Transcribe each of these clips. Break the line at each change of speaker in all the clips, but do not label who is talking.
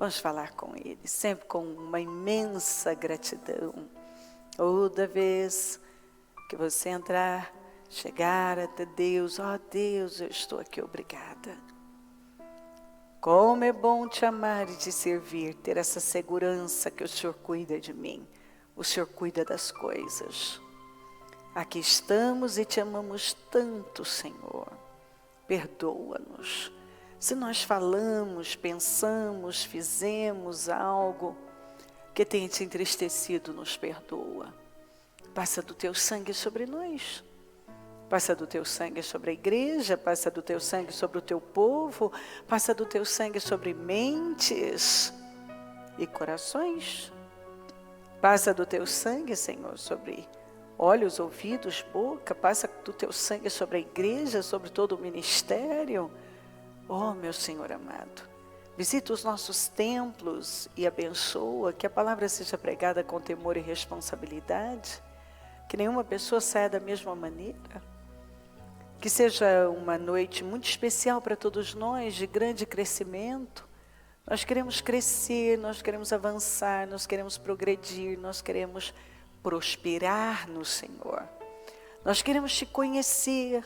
Vamos falar com Ele, sempre com uma imensa gratidão. Toda vez que você entrar, chegar até Deus, ó Deus, eu estou aqui, obrigada. Como é bom te amar e te servir, ter essa segurança que o Senhor cuida de mim, o Senhor cuida das coisas. Aqui estamos e te amamos tanto, Senhor. Perdoa-nos. Se nós falamos, pensamos, fizemos algo que tenha te entristecido, nos perdoa. Passa do teu sangue sobre nós. Passa do teu sangue sobre a igreja, passa do teu sangue sobre o teu povo, passa do teu sangue sobre mentes e corações. Passa do teu sangue, Senhor, sobre olhos, ouvidos, boca, passa do teu sangue sobre a igreja, sobre todo o ministério. Oh, meu Senhor amado, visita os nossos templos e abençoa, que a palavra seja pregada com temor e responsabilidade, que nenhuma pessoa saia da mesma maneira, que seja uma noite muito especial para todos nós, de grande crescimento. Nós queremos crescer, nós queremos avançar, nós queremos progredir, nós queremos prosperar no Senhor. Nós queremos te conhecer,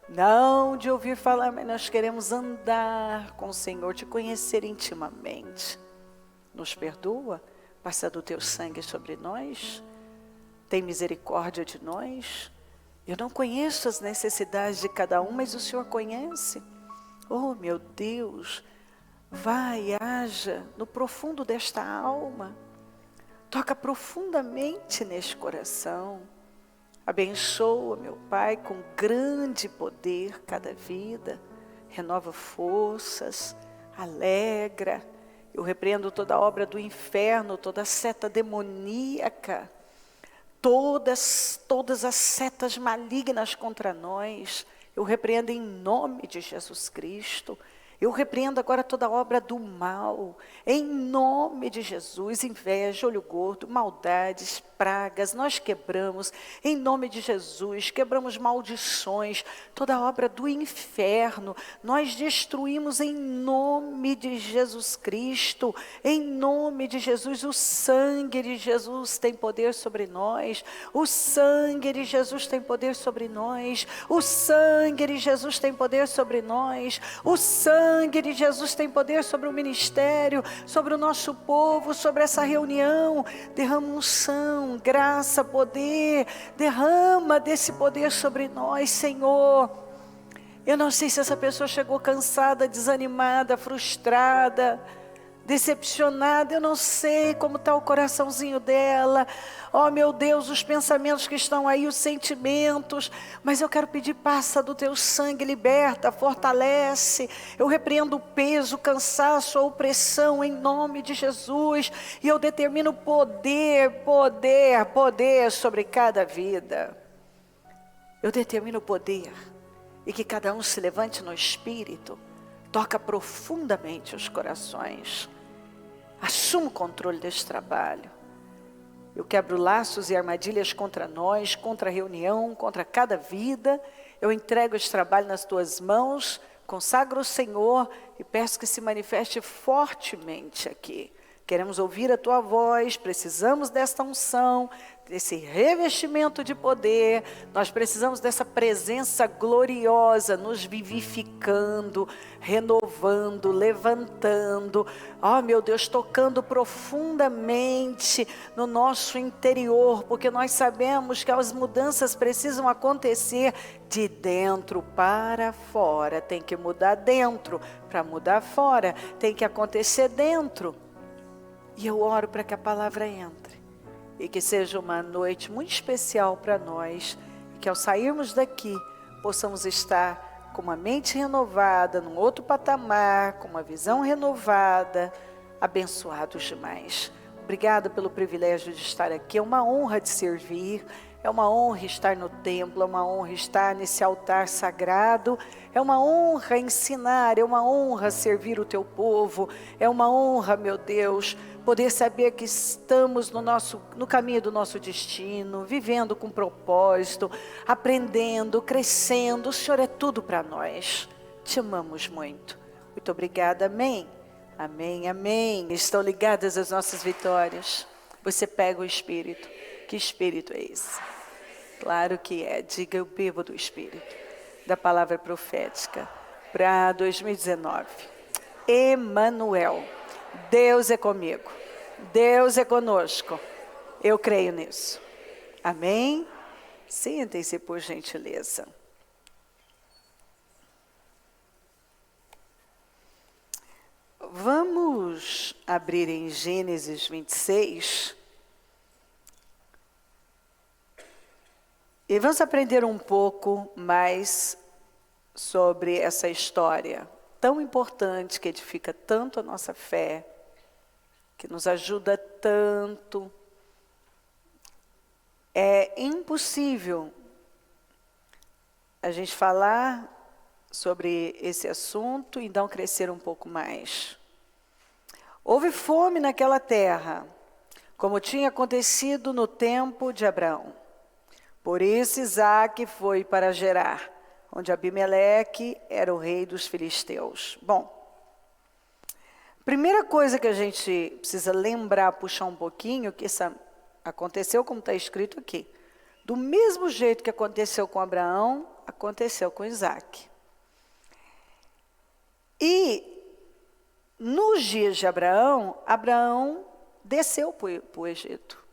não de ouvir falar, mas nós queremos andar com o Senhor, te conhecer intimamente. Nos perdoa, passa do teu sangue sobre nós, tem misericórdia de nós. Eu não conheço as necessidades de cada um, mas o Senhor conhece. Oh, meu Deus, vai e haja no profundo desta alma. Toca profundamente neste coração. Abençoa, meu Pai, com grande poder cada vida. Renova forças, alegra. Eu repreendo toda obra do inferno, toda seta demoníaca. Todas as setas malignas contra nós, eu repreendo em nome de Jesus Cristo. Eu repreendo agora toda obra do mal, em nome de Jesus, inveja, olho gordo, maldades, pragas, nós quebramos, em nome de Jesus, quebramos maldições, toda obra do inferno, nós destruímos em nome de Jesus Cristo, em nome de Jesus. O sangue de Jesus tem poder sobre nós, o sangue de Jesus tem poder sobre nós, o sangue de Jesus tem poder sobre nós, o sangue de Jesus tem poder sobre o ministério, sobre o nosso povo, sobre essa reunião. Derrama unção, graça, poder, derrama desse poder sobre nós, Senhor. Eu não sei se essa pessoa chegou cansada, desanimada, frustrada, decepcionada, eu não sei como está o coraçãozinho dela. Oh, meu Deus, os pensamentos que estão aí, os sentimentos, mas eu quero pedir, passa do teu sangue, liberta, fortalece. Eu repreendo o peso, o cansaço, a opressão em nome de Jesus, e eu determino poder sobre cada vida. Eu determino poder, e que cada um se levante no espírito, toca profundamente os corações. Assuma o controle deste trabalho. Eu quebro laços e armadilhas contra nós, contra a reunião, contra cada vida. Eu entrego este trabalho nas tuas mãos, consagro o Senhor e peço que se manifeste fortemente aqui. Queremos ouvir a tua voz, precisamos desta unção, desse revestimento de poder. Nós precisamos dessa presença gloriosa, nos vivificando, renovando, levantando. Oh, meu Deus, tocando profundamente no nosso interior, porque nós sabemos que as mudanças precisam acontecer de dentro para fora. Tem que mudar dentro para mudar fora, tem que acontecer dentro. E eu oro para que a palavra entre, e que seja uma noite muito especial para nós, e que ao sairmos daqui, possamos estar com uma mente renovada, num outro patamar, com uma visão renovada, abençoados demais. Obrigada pelo privilégio de estar aqui, é uma honra de servir, é uma honra estar no templo, é uma honra estar nesse altar sagrado, é uma honra ensinar, é uma honra servir o teu povo, é uma honra, meu Deus, poder saber que estamos no caminho do nosso destino, vivendo com propósito, aprendendo, crescendo. O Senhor é tudo para nós. Te amamos muito. Muito obrigada, amém. Amém, amém. Estão ligadas as nossas vitórias. Você pega o Espírito. Que Espírito é esse? Claro que é. Diga, eu bebo do Espírito. Da palavra profética para 2019. Emanuel. Deus é comigo. Deus é conosco. Eu creio nisso. Amém? Sentem-se, por gentileza. Vamos abrir em Gênesis 26. E vamos aprender um pouco mais sobre essa história tão importante que edifica tanto a nossa fé, que nos ajuda tanto. É impossível a gente falar sobre esse assunto e não crescer um pouco mais. Houve fome naquela terra, como tinha acontecido no tempo de Abraão. Por isso Isaque foi para Gerar, onde Abimeleque era o rei dos filisteus. Bom, primeira coisa que a gente precisa lembrar, puxar um pouquinho, que aconteceu como está escrito aqui. Do mesmo jeito que aconteceu com Abraão, aconteceu com Isaque. E nos dias de Abraão, Abraão desceu para o Egito.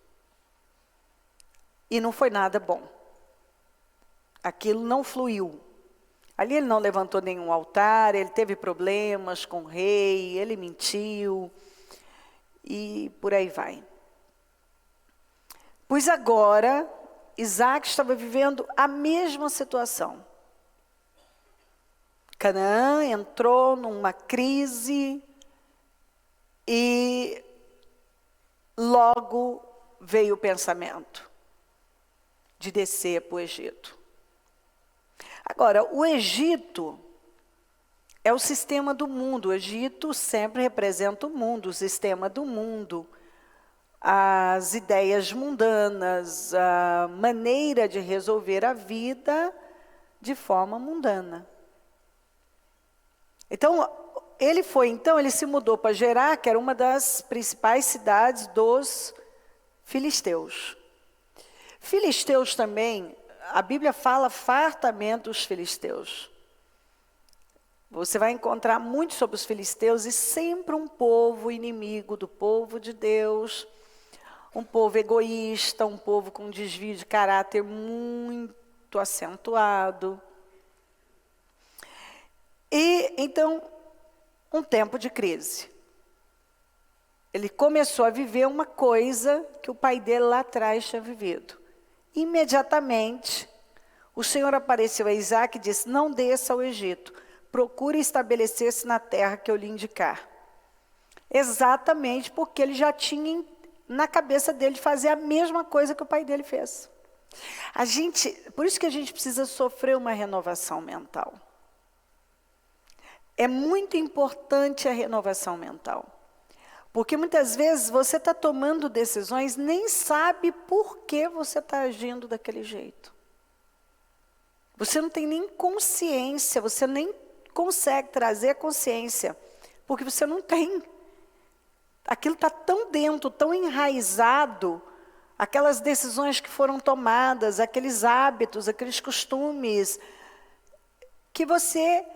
E não foi nada bom. Aquilo não fluiu. Ali ele não levantou nenhum altar, ele teve problemas com o rei, ele mentiu, e por aí vai. Pois agora, Isaque estava vivendo a mesma situação. Canaã entrou numa crise e logo veio o pensamento de descer para o Egito. Agora, o Egito é o sistema do mundo. O Egito sempre representa o mundo, o sistema do mundo, as ideias mundanas, a maneira de resolver a vida de forma mundana. Então, ele se mudou para Gerar, que era uma das principais cidades dos filisteus. Filisteus também, a Bíblia fala fartamente dos filisteus. Você vai encontrar muito sobre os filisteus e sempre um povo inimigo do povo de Deus, um povo egoísta, um povo com desvio de caráter muito acentuado. E então, um tempo de crise. Ele começou a viver uma coisa que o pai dele lá atrás tinha vivido. Imediatamente, o Senhor apareceu a Isaque e disse: não desça ao Egito, procure estabelecer-se na terra que eu lhe indicar. Exatamente porque ele já tinha na cabeça dele fazer a mesma coisa que o pai dele fez. Por isso que a gente precisa sofrer uma renovação mental. É muito importante a renovação mental. Porque muitas vezes você está tomando decisões, nem sabe por que você está agindo daquele jeito. Você não tem nem consciência, você nem consegue trazer a consciência, porque você não tem. Aquilo está tão dentro, tão enraizado, aquelas decisões que foram tomadas, aqueles hábitos, aqueles costumes, que você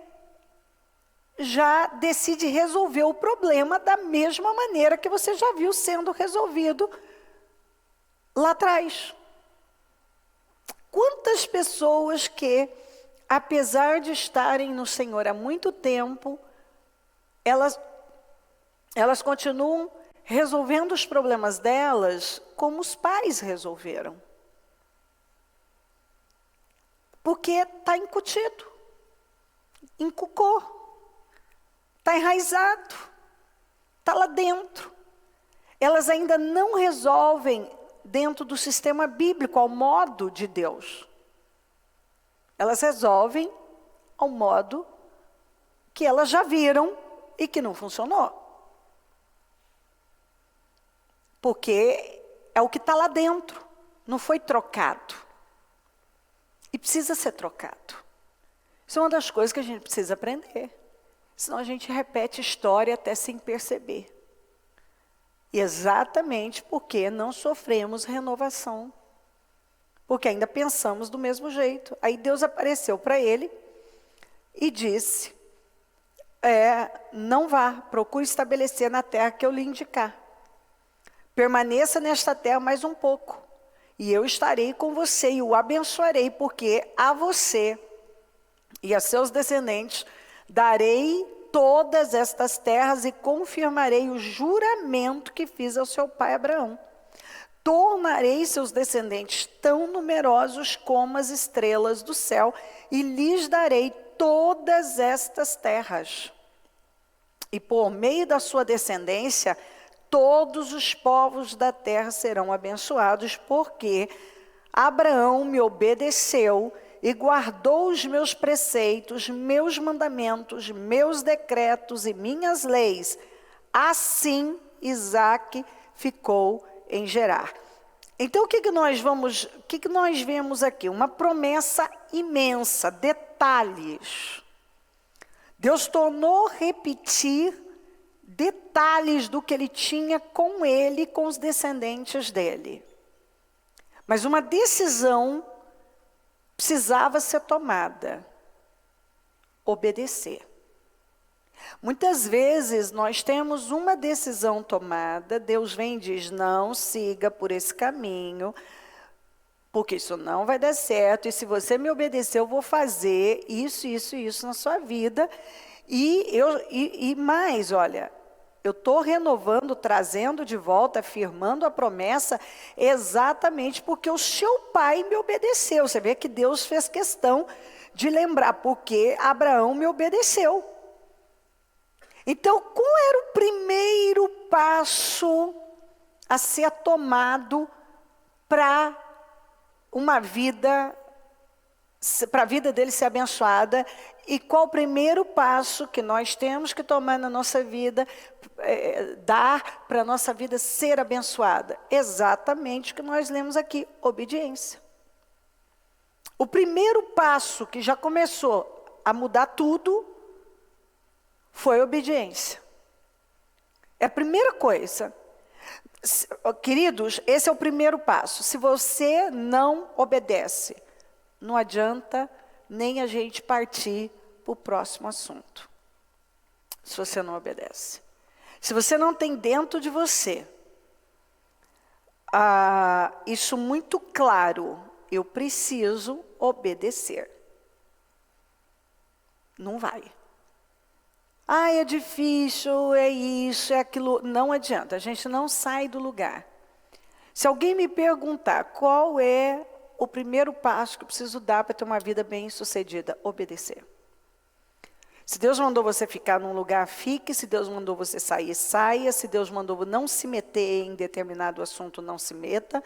já decide resolver o problema da mesma maneira que você já viu sendo resolvido lá atrás. Quantas pessoas que, apesar de estarem no Senhor há muito tempo, elas continuam resolvendo os problemas delas como os pais resolveram. Porque está incutido, encucou. Está enraizado, está lá dentro. Elas ainda não resolvem dentro do sistema bíblico, ao modo de Deus. Elas resolvem ao modo que elas já viram e que não funcionou. Porque é o que está lá dentro, não foi trocado. E precisa ser trocado. Isso é uma das coisas que a gente precisa aprender. Senão a gente repete história até sem perceber. E exatamente porque não sofremos renovação. Porque ainda pensamos do mesmo jeito. Aí Deus apareceu para ele e disse, não vá, procure estabelecer na terra que eu lhe indicar. Permaneça nesta terra mais um pouco, e eu estarei com você e o abençoarei, porque a você e a seus descendentes darei todas estas terras e confirmarei o juramento que fiz ao seu pai Abraão. Tornarei seus descendentes tão numerosos como as estrelas do céu e lhes darei todas estas terras. E por meio da sua descendência, todos os povos da terra serão abençoados, porque Abraão me obedeceu e guardou os meus preceitos, meus mandamentos, meus decretos e minhas leis. Assim, Isaque ficou em Gerar. Então, o que nós vemos aqui? Uma promessa imensa, detalhes. Deus tornou repetir detalhes do que ele tinha com ele e com os descendentes dele. Mas uma decisão precisava ser tomada. Obedecer. Muitas vezes nós temos uma decisão tomada, Deus vem e diz, não siga por esse caminho, porque isso não vai dar certo, e se você me obedecer, eu vou fazer isso, isso e isso na sua vida. E mais, olha, eu estou renovando, trazendo de volta, afirmando a promessa, exatamente porque o seu pai me obedeceu. Você vê que Deus fez questão de lembrar, porque Abraão me obedeceu. Então, qual era o primeiro passo a ser tomado para a vida dele ser abençoada? E qual o primeiro passo que nós temos que tomar na nossa vida, dar para a nossa vida ser abençoada? Exatamente o que nós lemos aqui, obediência. O primeiro passo que já começou a mudar tudo, foi obediência. É a primeira coisa. Queridos, esse é o primeiro passo. Se você não obedece, não adianta nem a gente partir para o próximo assunto. Se você não obedece. Se você não tem dentro de você isso muito claro, eu preciso obedecer. Não vai. É difícil, é isso, é aquilo. Não adianta, a gente não sai do lugar. Se alguém me perguntar qual é o primeiro passo que eu preciso dar para ter uma vida bem-sucedida, obedecer. Se Deus mandou você ficar num lugar, fique. Se Deus mandou você sair, saia. Se Deus mandou não se meter em determinado assunto, não se meta.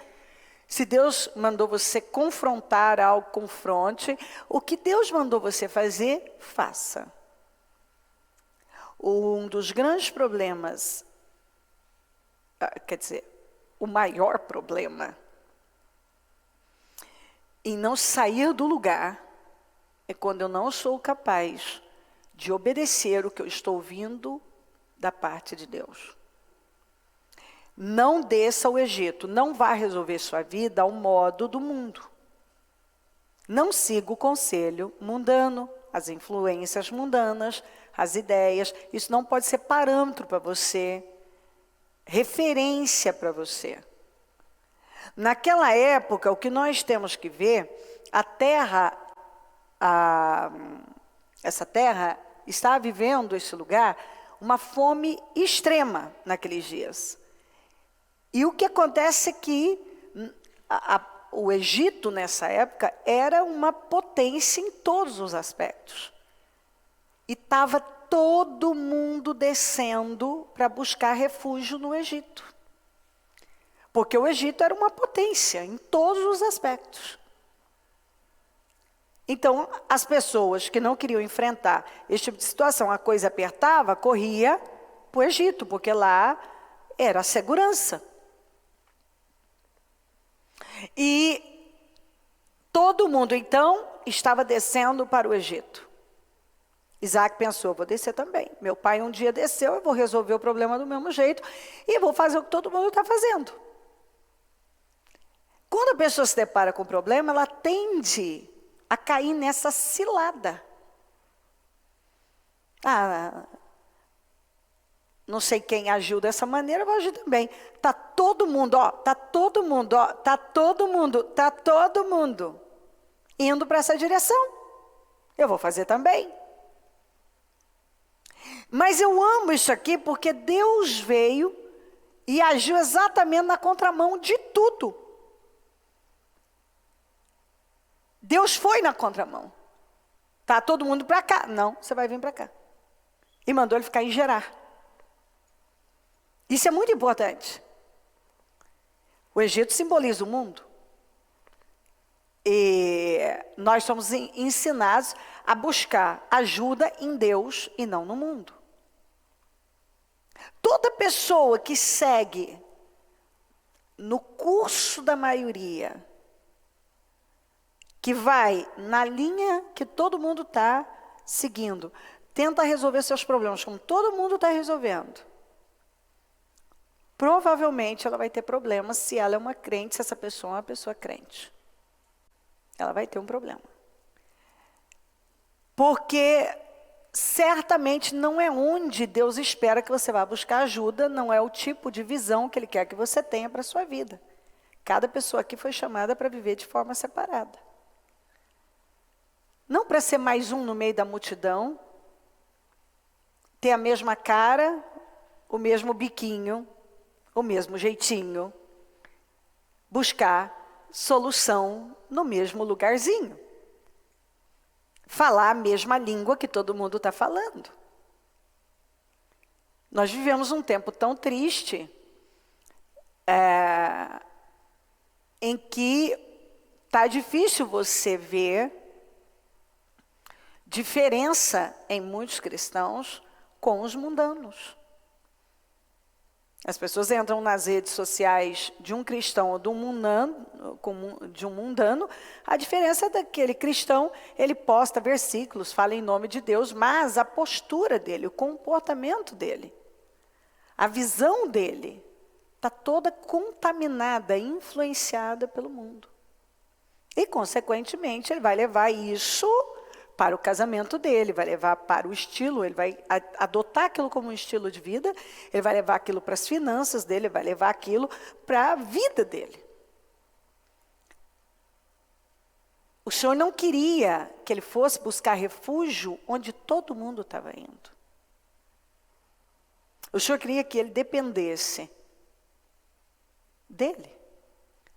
Se Deus mandou você confrontar algo, confronte. O que Deus mandou você fazer, faça. Um dos grandes problemas, quer dizer, o maior problema em não sair do lugar é quando eu não sou capaz de obedecer o que eu estou ouvindo da parte de Deus. Não desça ao Egito, não vá resolver sua vida ao modo do mundo. Não siga o conselho mundano, as influências mundanas, as ideias. Isso não pode ser parâmetro para você, referência para você. Naquela época, o que nós temos que ver, essa terra está vivendo, esse lugar, uma fome extrema naqueles dias. E o que acontece é que o Egito, nessa época, era uma potência em todos os aspectos. E estava todo mundo descendo para buscar refúgio no Egito. Porque o Egito era uma potência em todos os aspectos. Então, as pessoas que não queriam enfrentar esse tipo de situação, a coisa apertava, corria para o Egito, porque lá era a segurança. E todo mundo, então, estava descendo para o Egito. Isaac pensou, vou descer também. Meu pai um dia desceu, eu vou resolver o problema do mesmo jeito e vou fazer o que todo mundo está fazendo. Quando a pessoa se depara com o problema, ela tende a cair nessa cilada. Não sei quem agiu dessa maneira, eu vou agir também. Tá todo mundo indo para essa direção. Eu vou fazer também. Mas eu amo isso aqui porque Deus veio e agiu exatamente na contramão de tudo. Deus foi na contramão. Tá todo mundo para cá. Não, você vai vir para cá. E mandou ele ficar em Gerar. Isso é muito importante. O Egito simboliza o mundo. E nós somos ensinados a buscar ajuda em Deus e não no mundo. Toda pessoa que segue no curso da maioria, que vai na linha que todo mundo está seguindo, tenta resolver seus problemas como todo mundo está resolvendo, provavelmente ela vai ter problemas se ela é uma crente, se essa pessoa é uma pessoa crente. Ela vai ter um problema. Porque certamente não é onde Deus espera que você vá buscar ajuda, não é o tipo de visão que Ele quer que você tenha para a sua vida. Cada pessoa aqui foi chamada para viver de forma separada. Não para ser mais um no meio da multidão, ter a mesma cara, o mesmo biquinho, o mesmo jeitinho, buscar solução no mesmo lugarzinho. Falar a mesma língua que todo mundo está falando. Nós vivemos um tempo tão triste, em que está difícil você ver diferença em muitos cristãos com os mundanos. As pessoas entram nas redes sociais de um cristão ou de um mundano, a diferença é daquele cristão, ele posta versículos, fala em nome de Deus, mas a postura dele, o comportamento dele, a visão dele, está toda contaminada, influenciada pelo mundo. E, consequentemente, ele vai levar isso para o casamento dele, vai levar para o estilo, ele vai adotar aquilo como um estilo de vida, ele vai levar aquilo para as finanças dele, vai levar aquilo para a vida dele. O Senhor não queria que ele fosse buscar refúgio onde todo mundo estava indo. O Senhor queria que ele dependesse dele.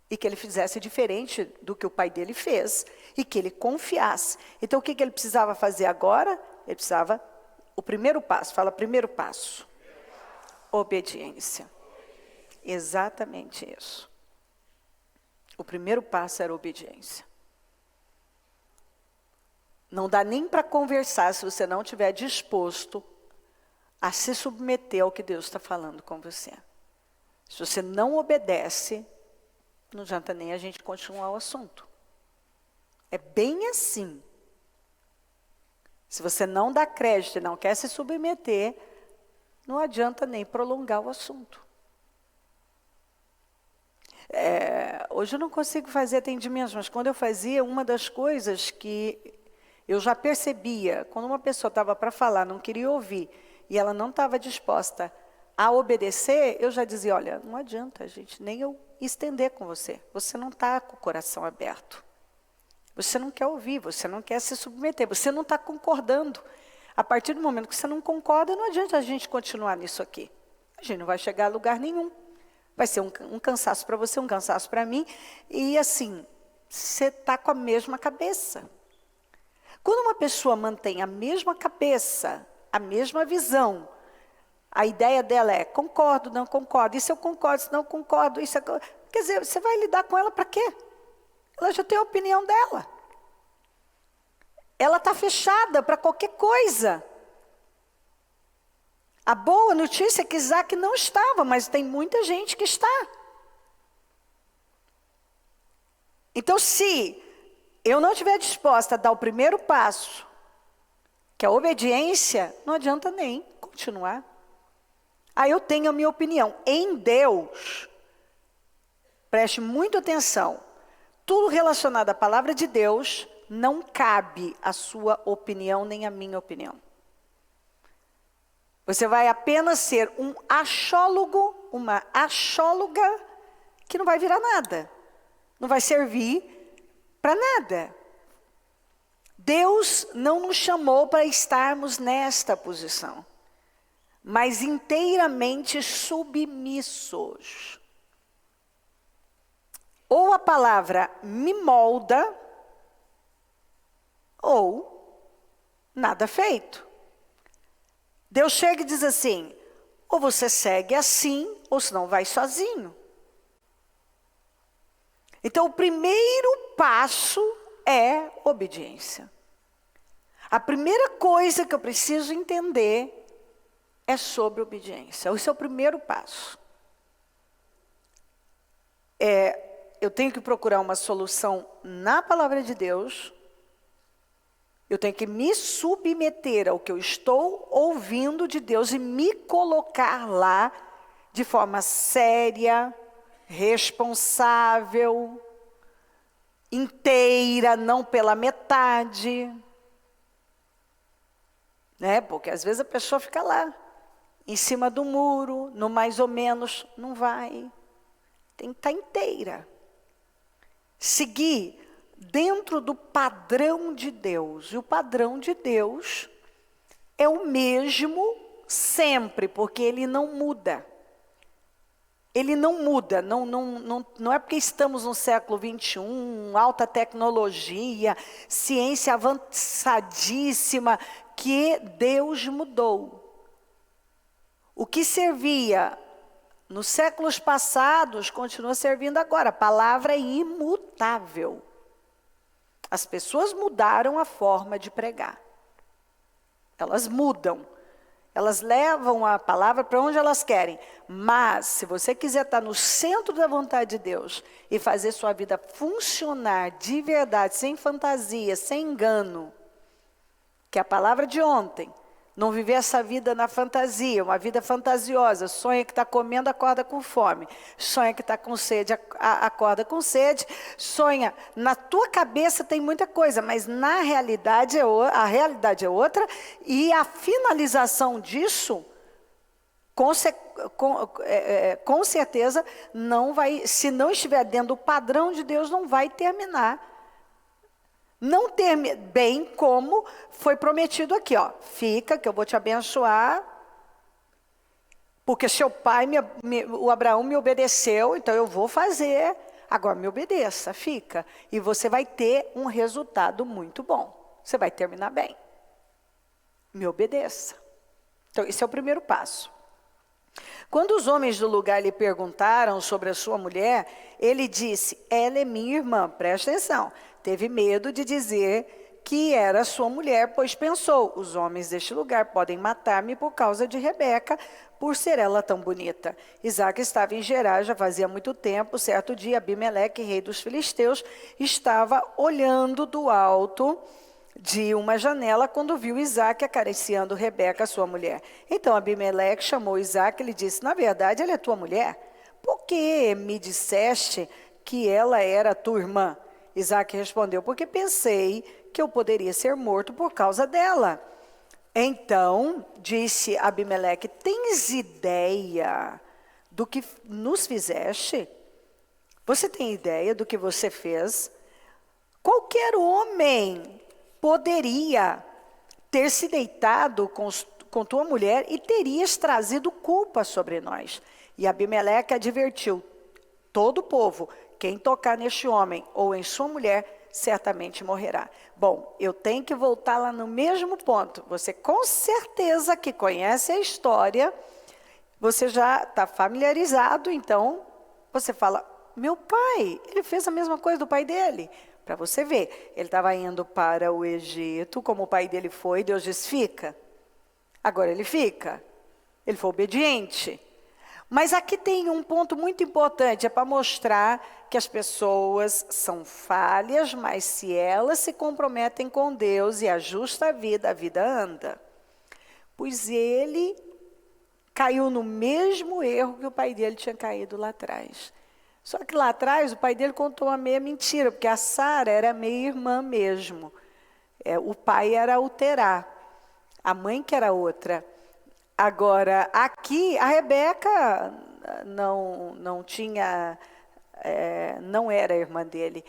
E que ele fizesse diferente do que o pai dele fez. E que ele confiasse. Então, o que ele precisava fazer agora? Ele precisava, o primeiro passo, fala primeiro passo. Obediência. Exatamente isso. O primeiro passo era obediência. Não dá nem para conversar se você não estiver disposto a se submeter ao que Deus está falando com você. Se você não obedece, não adianta nem a gente continuar o assunto. É bem assim. Se você não dá crédito e não quer se submeter, não adianta nem prolongar o assunto. Hoje eu não consigo fazer atendimentos, mas quando eu fazia, uma das coisas que eu já percebia, quando uma pessoa estava para falar, não queria ouvir, e ela não estava disposta a obedecer, eu já dizia, olha, não adianta, gente, nem eu estender com você. Você não está com o coração aberto. Você não quer ouvir, você não quer se submeter, você não está concordando. A partir do momento que você não concorda, não adianta a gente continuar nisso aqui. A gente não vai chegar a lugar nenhum. Vai ser um cansaço para você, um cansaço para mim. E assim, você está com a mesma cabeça. Quando uma pessoa mantém a mesma cabeça, a mesma visão, a ideia dela é, concordo, não concordo, isso eu concordo, isso não concordo, isso é... Quer dizer, você vai lidar com ela para quê? Ela já tem a opinião dela. Ela está fechada para qualquer coisa. A boa notícia é que Isaac não estava, mas tem muita gente que está. Então, se eu não estiver disposta a dar o primeiro passo, que a obediência não adianta nem continuar. Aí eu tenho a minha opinião. Em Deus, preste muita atenção, tudo relacionado à palavra de Deus, não cabe a sua opinião nem a minha opinião. Você vai apenas ser um achólogo, uma achóloga, que não vai virar nada. Não vai servir para nada. Deus não nos chamou para estarmos nesta posição, mas inteiramente submissos. Ou a palavra me molda, ou nada feito. Deus chega e diz assim, ou você segue assim, ou senão vai sozinho. Então, o primeiro passo é obediência. A primeira coisa que eu preciso entender é sobre obediência. Esse é o primeiro passo. Eu tenho que procurar uma solução na palavra de Deus. Eu tenho que me submeter ao que eu estou ouvindo de Deus e me colocar lá de forma séria, responsável, inteira, não pela metade. Né? Porque às vezes a pessoa fica lá, em cima do muro, no mais ou menos, não vai. Tem que estar inteira. Seguir dentro do padrão de Deus. E o padrão de Deus é o mesmo sempre, porque ele não muda. Ele não muda, não é porque estamos no século 21, alta tecnologia, ciência avançadíssima, que Deus mudou. O que servia nos séculos passados continua servindo agora. A palavra é imutável. As pessoas mudaram a forma de pregar. Elas mudam. Elas levam a palavra para onde elas querem. Mas, se você quiser estar no centro da vontade de Deus e fazer sua vida funcionar de verdade, sem fantasia, sem engano, que é a palavra de ontem, não viver essa vida na fantasia, uma vida fantasiosa, sonha que está comendo, acorda com fome, sonha que está com sede, acorda com sede, sonha, na tua cabeça tem muita coisa, mas na realidade a realidade é outra, e a finalização disso, com certeza, não vai, se não estiver dentro do padrão de Deus, não vai terminar. Não ter bem como foi prometido aqui, ó. Fica, que eu vou te abençoar. Porque seu pai, o Abraão me obedeceu, então eu vou fazer. Agora me obedeça, fica. E você vai ter um resultado muito bom. Você vai terminar bem. Me obedeça. Então, esse é o primeiro passo. Quando os homens do lugar lhe perguntaram sobre a sua mulher, ele disse, ela é minha irmã, presta atenção. Teve medo de dizer que era sua mulher, pois pensou, os homens deste lugar podem matar-me por causa de Rebeca, por ser ela tão bonita. Isaac estava em Gerar, já fazia muito tempo. Certo dia, Abimeleque, rei dos filisteus, estava olhando do alto de uma janela quando viu Isaac acariciando Rebeca, sua mulher. Então Abimeleque chamou Isaac e lhe disse, na verdade, ela é tua mulher? Por que me disseste que ela era tua irmã? Isaac respondeu, porque pensei que eu poderia ser morto por causa dela. Então, disse Abimeleque, tens ideia do que nos fizeste? Você tem ideia do que você fez? Qualquer homem poderia ter se deitado com tua mulher e terias trazido culpa sobre nós. E Abimeleque advertiu todo o povo, quem tocar neste homem ou em sua mulher, certamente morrerá. Bom, eu tenho que voltar lá no mesmo ponto. Você com certeza que conhece a história, você já está familiarizado, então você fala, meu pai, ele fez a mesma coisa do pai dele. Para você ver, ele estava indo para o Egito, como o pai dele foi, Deus disse, fica. Agora ele fica. Ele foi obediente. Mas aqui tem um ponto muito importante, é para mostrar que as pessoas são falhas, mas se elas se comprometem com Deus e ajustam a vida anda. Pois ele caiu no mesmo erro que o pai dele tinha caído lá atrás. Só que lá atrás o pai dele contou uma meia mentira, porque a Sara era meia irmã mesmo. O pai era o Terá, a mãe que era outra. Agora, aqui, a Rebeca não tinha, não era irmã dele.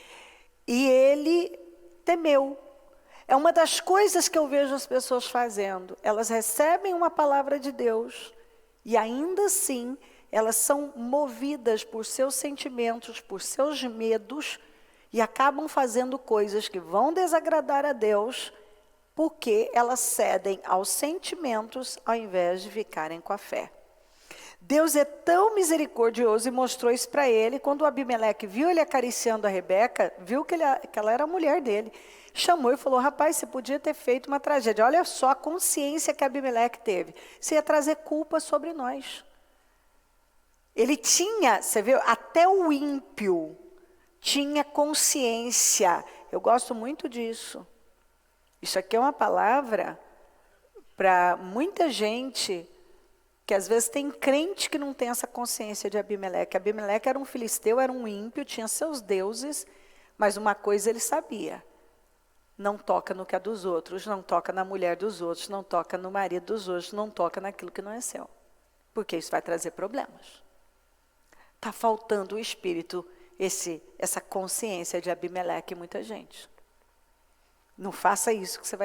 E ele temeu. É uma das coisas que eu vejo as pessoas fazendo. Elas recebem uma palavra de Deus e ainda assim elas são movidas por seus sentimentos, por seus medos e acabam fazendo coisas que vão desagradar a Deus porque elas cedem aos sentimentos ao invés de ficarem com a fé. Deus é tão misericordioso e mostrou isso para ele. Quando o Abimeleque viu ele acariciando a Rebeca, viu que ela era a mulher dele, chamou e falou: rapaz, você podia ter feito uma tragédia. Olha só a consciência que Abimeleque teve. Você ia trazer culpa sobre nós. Ele tinha, você viu, até o ímpio tinha consciência. Eu gosto muito disso. Isso aqui é uma palavra para muita gente que às vezes tem crente que não tem essa consciência de Abimeleque. Abimeleque era um filisteu, era um ímpio, tinha seus deuses, mas uma coisa ele sabia: não toca no que é dos outros, não toca na mulher dos outros, não toca no marido dos outros, não toca naquilo que não é seu, porque isso vai trazer problemas. Está faltando o espírito, essa consciência de Abimeleque em muita gente. Não faça isso que você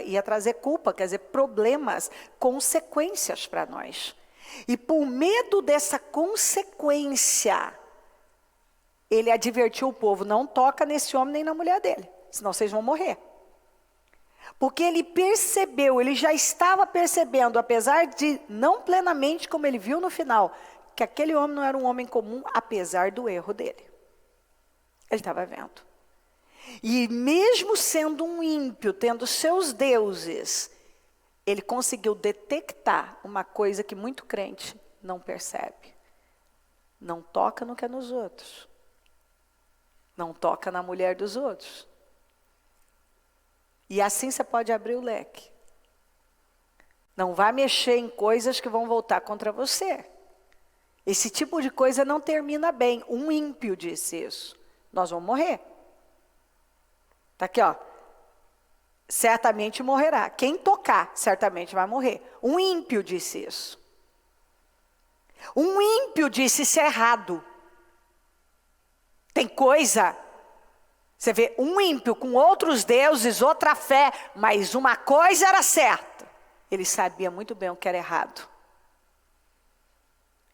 ia trazer culpa, quer dizer, problemas, consequências para nós. E por medo dessa consequência, ele advertiu o povo: não toca nesse homem nem na mulher dele, senão vocês vão morrer. Porque ele percebeu, ele já estava percebendo, apesar de não plenamente como ele viu no final, que aquele homem não era um homem comum, apesar do erro dele. Ele estava vendo. E mesmo sendo um ímpio, tendo seus deuses, ele conseguiu detectar uma coisa que muito crente não percebe: não toca no que é nos outros, não toca na mulher dos outros. E assim você pode abrir o leque. Não vai mexer em coisas que vão voltar contra você. Esse tipo de coisa não termina bem. Um ímpio disse isso: nós vamos morrer. Está aqui, ó. Certamente morrerá. Quem tocar, certamente vai morrer. Um ímpio disse isso. Um ímpio disse isso é errado. Tem coisa, você vê um ímpio com outros deuses, outra fé, mas uma coisa era certa: ele sabia muito bem o que era errado.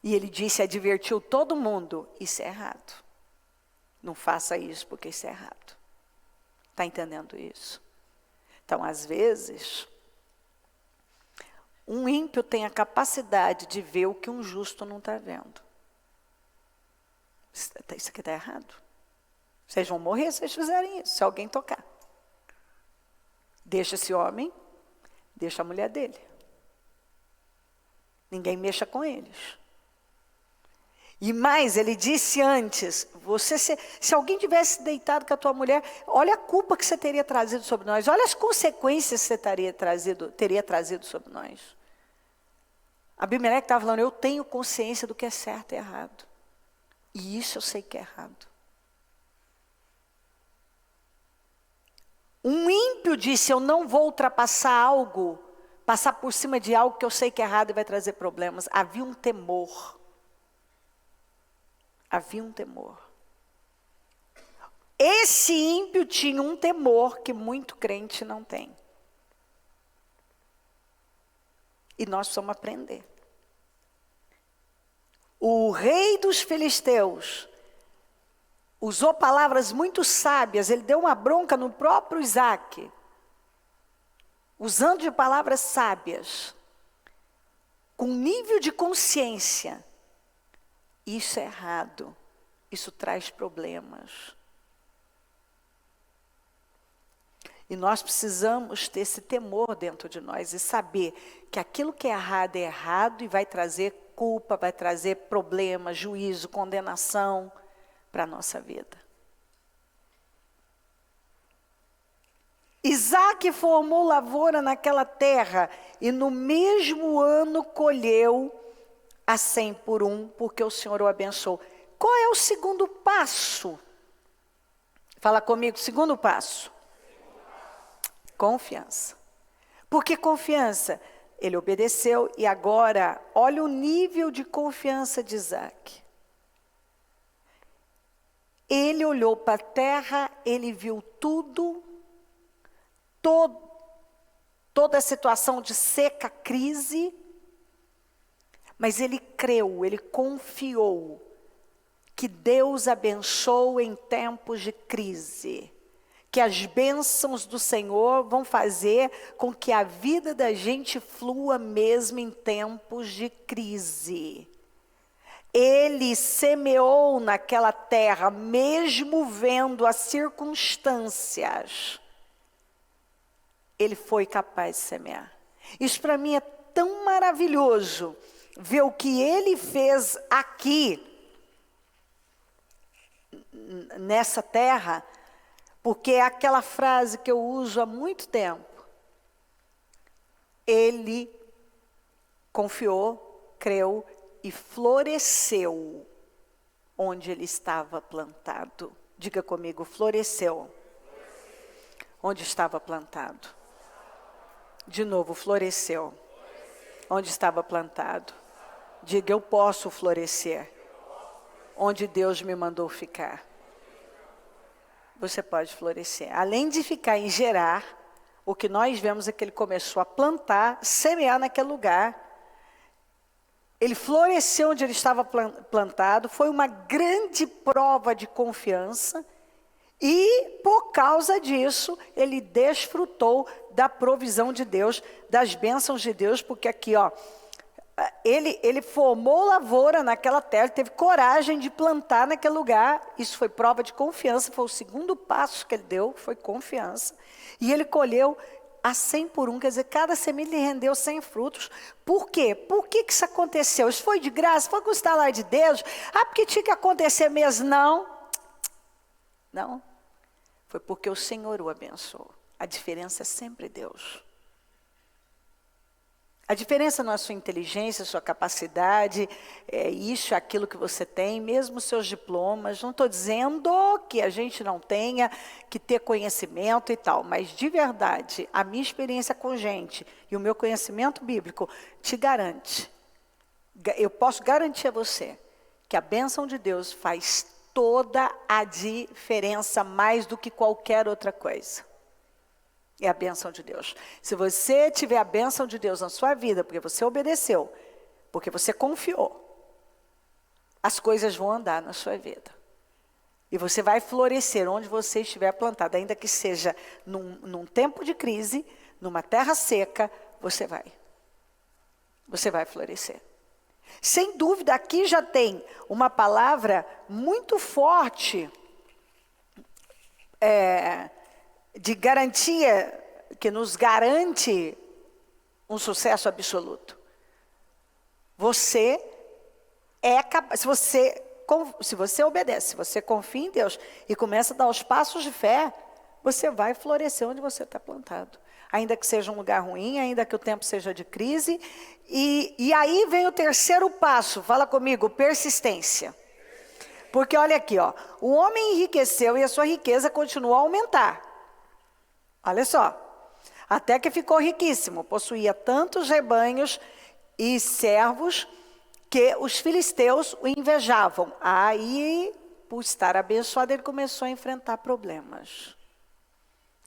E ele disse, advertiu todo mundo: isso é errado. Não faça isso porque isso é errado. Está entendendo isso? Então, às vezes, um ímpio tem a capacidade de ver o que um justo não está vendo. Isso aqui está errado. Vocês vão morrer se vocês fizerem isso, se alguém tocar. Deixa esse homem, deixa a mulher dele. Ninguém mexa com eles. E mais, ele disse antes: se alguém tivesse deitado com a tua mulher, olha a culpa que você teria trazido sobre nós, olha as consequências que você teria trazido sobre nós. Abimeleque estava falando: eu tenho consciência do que é certo e errado. E isso eu sei que é errado. Um ímpio disse: eu não vou ultrapassar algo, passar por cima de algo que eu sei que é errado e vai trazer problemas. Havia um temor. Havia um temor. Esse ímpio tinha um temor que muito crente não tem. E nós precisamos aprender. O rei dos filisteus usou palavras muito sábias. Ele deu uma bronca no próprio Isaac, usando de palavras sábias, com nível de consciência. Isso é errado, isso traz problemas. E nós precisamos ter esse temor dentro de nós e saber que aquilo que é errado e vai trazer culpa, vai trazer problema, juízo, condenação para a nossa vida. Isaac formou lavoura naquela terra e no mesmo ano colheu a 100 por um, porque o Senhor o abençoou. Qual é o segundo passo? Fala comigo, segundo passo. Confiança. Por que confiança? Ele obedeceu e agora, olha o nível de confiança de Isaac. Ele olhou para a terra, ele viu tudo, toda a situação de seca, crise, mas ele creu, ele confiou que Deus abençoa em tempos de crise, que as bênçãos do Senhor vão fazer com que a vida da gente flua mesmo em tempos de crise. Ele semeou naquela terra, mesmo vendo as circunstâncias, ele foi capaz de semear. Isso para mim é tão maravilhoso, ver o que ele fez aqui, nessa terra, porque é aquela frase que eu uso há muito tempo. Ele confiou, creu e floresceu onde ele estava plantado. Diga comigo, floresceu. Onde estava plantado. De novo, floresceu. Onde estava plantado. Diga, eu posso florescer. Onde Deus me mandou ficar. Você pode florescer. Além de ficar em Gerar, o que nós vemos é que ele começou a plantar, semear naquele lugar. Ele floresceu onde ele estava plantado. Foi uma grande prova de confiança. E, por causa disso, ele desfrutou da provisão de Deus, das bênçãos de Deus, porque aqui, ó, ele formou lavoura naquela terra, teve coragem de plantar naquele lugar. Isso foi prova de confiança, foi o segundo passo que ele deu, foi confiança. E ele colheu a 100 por um, quer dizer, cada semente lhe rendeu 100 frutos. Por quê? Por que isso aconteceu? Isso foi de graça? Foi com o estalar de Deus? Ah, porque tinha que acontecer mesmo? Não. Foi porque o Senhor o abençoou. A diferença é sempre Deus. A diferença não é a sua inteligência, a sua capacidade, é isso, aquilo que você tem, mesmo os seus diplomas. Não estou dizendo que a gente não tenha que ter conhecimento e tal, mas de verdade, a minha experiência com gente e o meu conhecimento bíblico te garante, eu posso garantir a você, que a bênção de Deus faz toda a diferença mais do que qualquer outra coisa. É a bênção de Deus. Se você tiver a bênção de Deus na sua vida, porque você obedeceu, porque você confiou, as coisas vão andar na sua vida. E você vai florescer onde você estiver plantado, ainda que seja num tempo de crise, numa terra seca, você vai florescer. Sem dúvida, aqui já tem uma palavra muito forte, de garantia, que nos garante um sucesso absoluto. Você é capaz, se você obedece, se você confia em Deus e começa a dar os passos de fé, você vai florescer onde você está plantado. Ainda que seja um lugar ruim, ainda que o tempo seja de crise. E aí vem o terceiro passo, fala comigo, persistência. Porque olha aqui, ó, o homem enriqueceu e a sua riqueza continuou a aumentar. Olha só, até que ficou riquíssimo, possuía tantos rebanhos e servos que os filisteus o invejavam. Aí, por estar abençoado, ele começou a enfrentar problemas.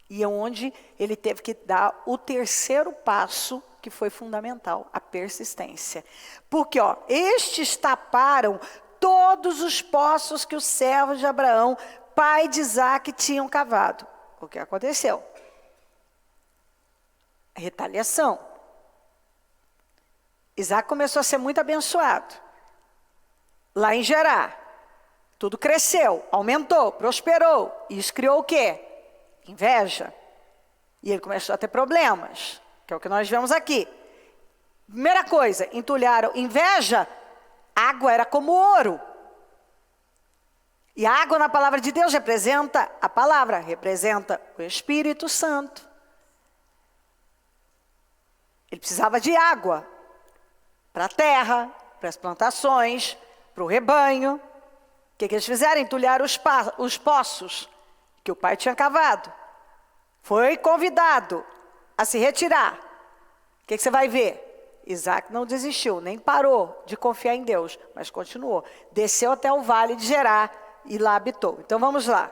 E é onde ele teve que dar o terceiro passo, que foi fundamental, a persistência. Porque, ó, estes taparam todos os poços que os servos de Abraão, pai de Isaac, tinham cavado. O que aconteceu? Retaliação. Isaac começou a ser muito abençoado. Lá em Gerar, tudo cresceu, aumentou, prosperou. Isso criou o quê? Inveja. E ele começou a ter problemas, que é o que nós vemos aqui. Primeira coisa, entulharam inveja, água era como ouro. E a água na palavra de Deus representa a palavra, representa o Espírito Santo. Ele precisava de água para a terra, para as plantações, para o rebanho. O que eles fizeram? Entulharam os poços que o pai tinha cavado. Foi convidado a se retirar. O que você vai ver? Isaac não desistiu, nem parou de confiar em Deus, mas continuou. Desceu até o vale de Gerar e lá habitou. Então vamos lá.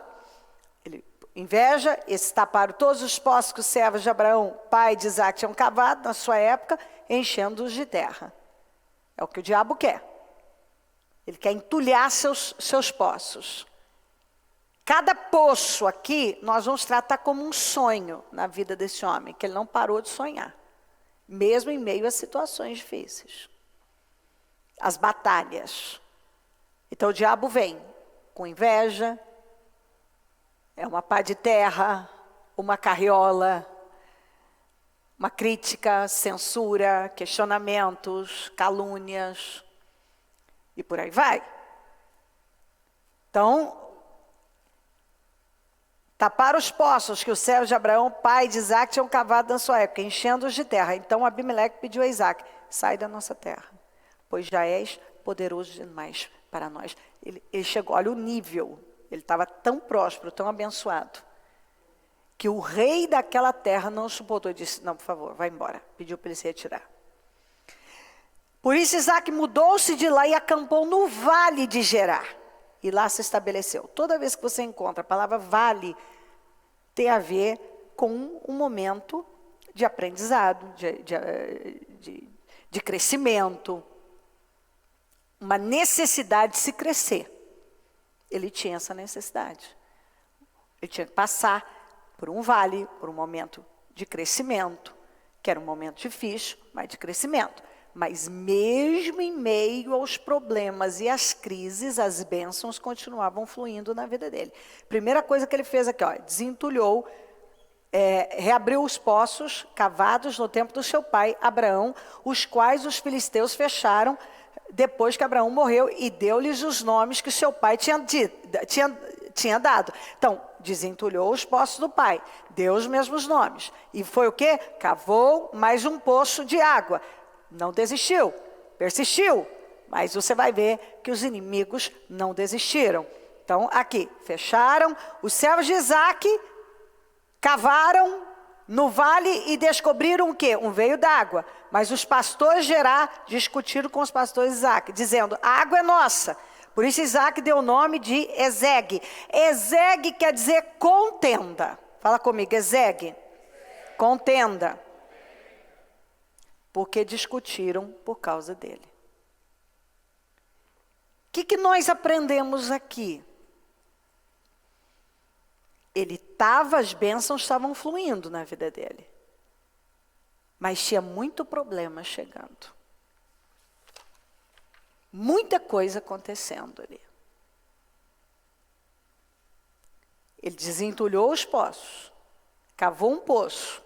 Inveja, esses taparam todos os poços que os servos de Abraão, pai de Isaac, tinham cavado na sua época, enchendo-os de terra. É o que o diabo quer. Ele quer entulhar seus poços. Cada poço aqui, nós vamos tratar como um sonho na vida desse homem, que ele não parou de sonhar, mesmo em meio a situações difíceis. As batalhas. Então o diabo vem com inveja, é uma pá de terra, uma carriola, uma crítica, censura, questionamentos, calúnias, e por aí vai. Então, taparam os poços que os servos de Abraão, pai de Isaac, tinham cavado na sua época, enchendo-os de terra. Então Abimeleque pediu a Isaac: sai da nossa terra, pois já és poderoso demais para nós. Ele chegou, olha o nível, ele estava tão próspero, tão abençoado, que o rei daquela terra não suportou e disse: não, por favor, vai embora. Pediu para ele se retirar. Por isso Isaac mudou-se de lá e acampou no vale de Gerar. E lá se estabeleceu. Toda vez que você encontra a palavra vale, tem a ver com um momento de aprendizado, de crescimento, uma necessidade de se crescer. Ele tinha essa necessidade. Ele tinha que passar por um vale, por um momento de crescimento, que era um momento difícil, mas de crescimento. Mas mesmo em meio aos problemas e às crises, as bênçãos continuavam fluindo na vida dele. Primeira coisa que ele fez aqui, ó, desentulhou, reabriu os poços cavados no tempo do seu pai, Abraão, os quais os filisteus fecharam depois que Abraão morreu, e deu-lhes os nomes que seu pai tinha dado. Então, desentulhou os poços do pai, deu os mesmos nomes. E foi o quê? Cavou mais um poço de água. Não desistiu, persistiu, mas você vai ver que os inimigos não desistiram. Então, aqui, fecharam, os servos de Isaac cavaram no vale e descobriram o quê? Um veio d'água. Mas os pastores de Gerar discutiram com os pastores de Isaac, dizendo: a água é nossa. Por isso Isaac deu o nome de Ezegue. Ezegue quer dizer contenda. Fala comigo, Ezegue. Contenda. Porque discutiram por causa dele. O que nós aprendemos aqui? As bênçãos estavam fluindo na vida dele. Mas tinha muito problema chegando. Muita coisa acontecendo ali. Ele desentulhou os poços, cavou um poço.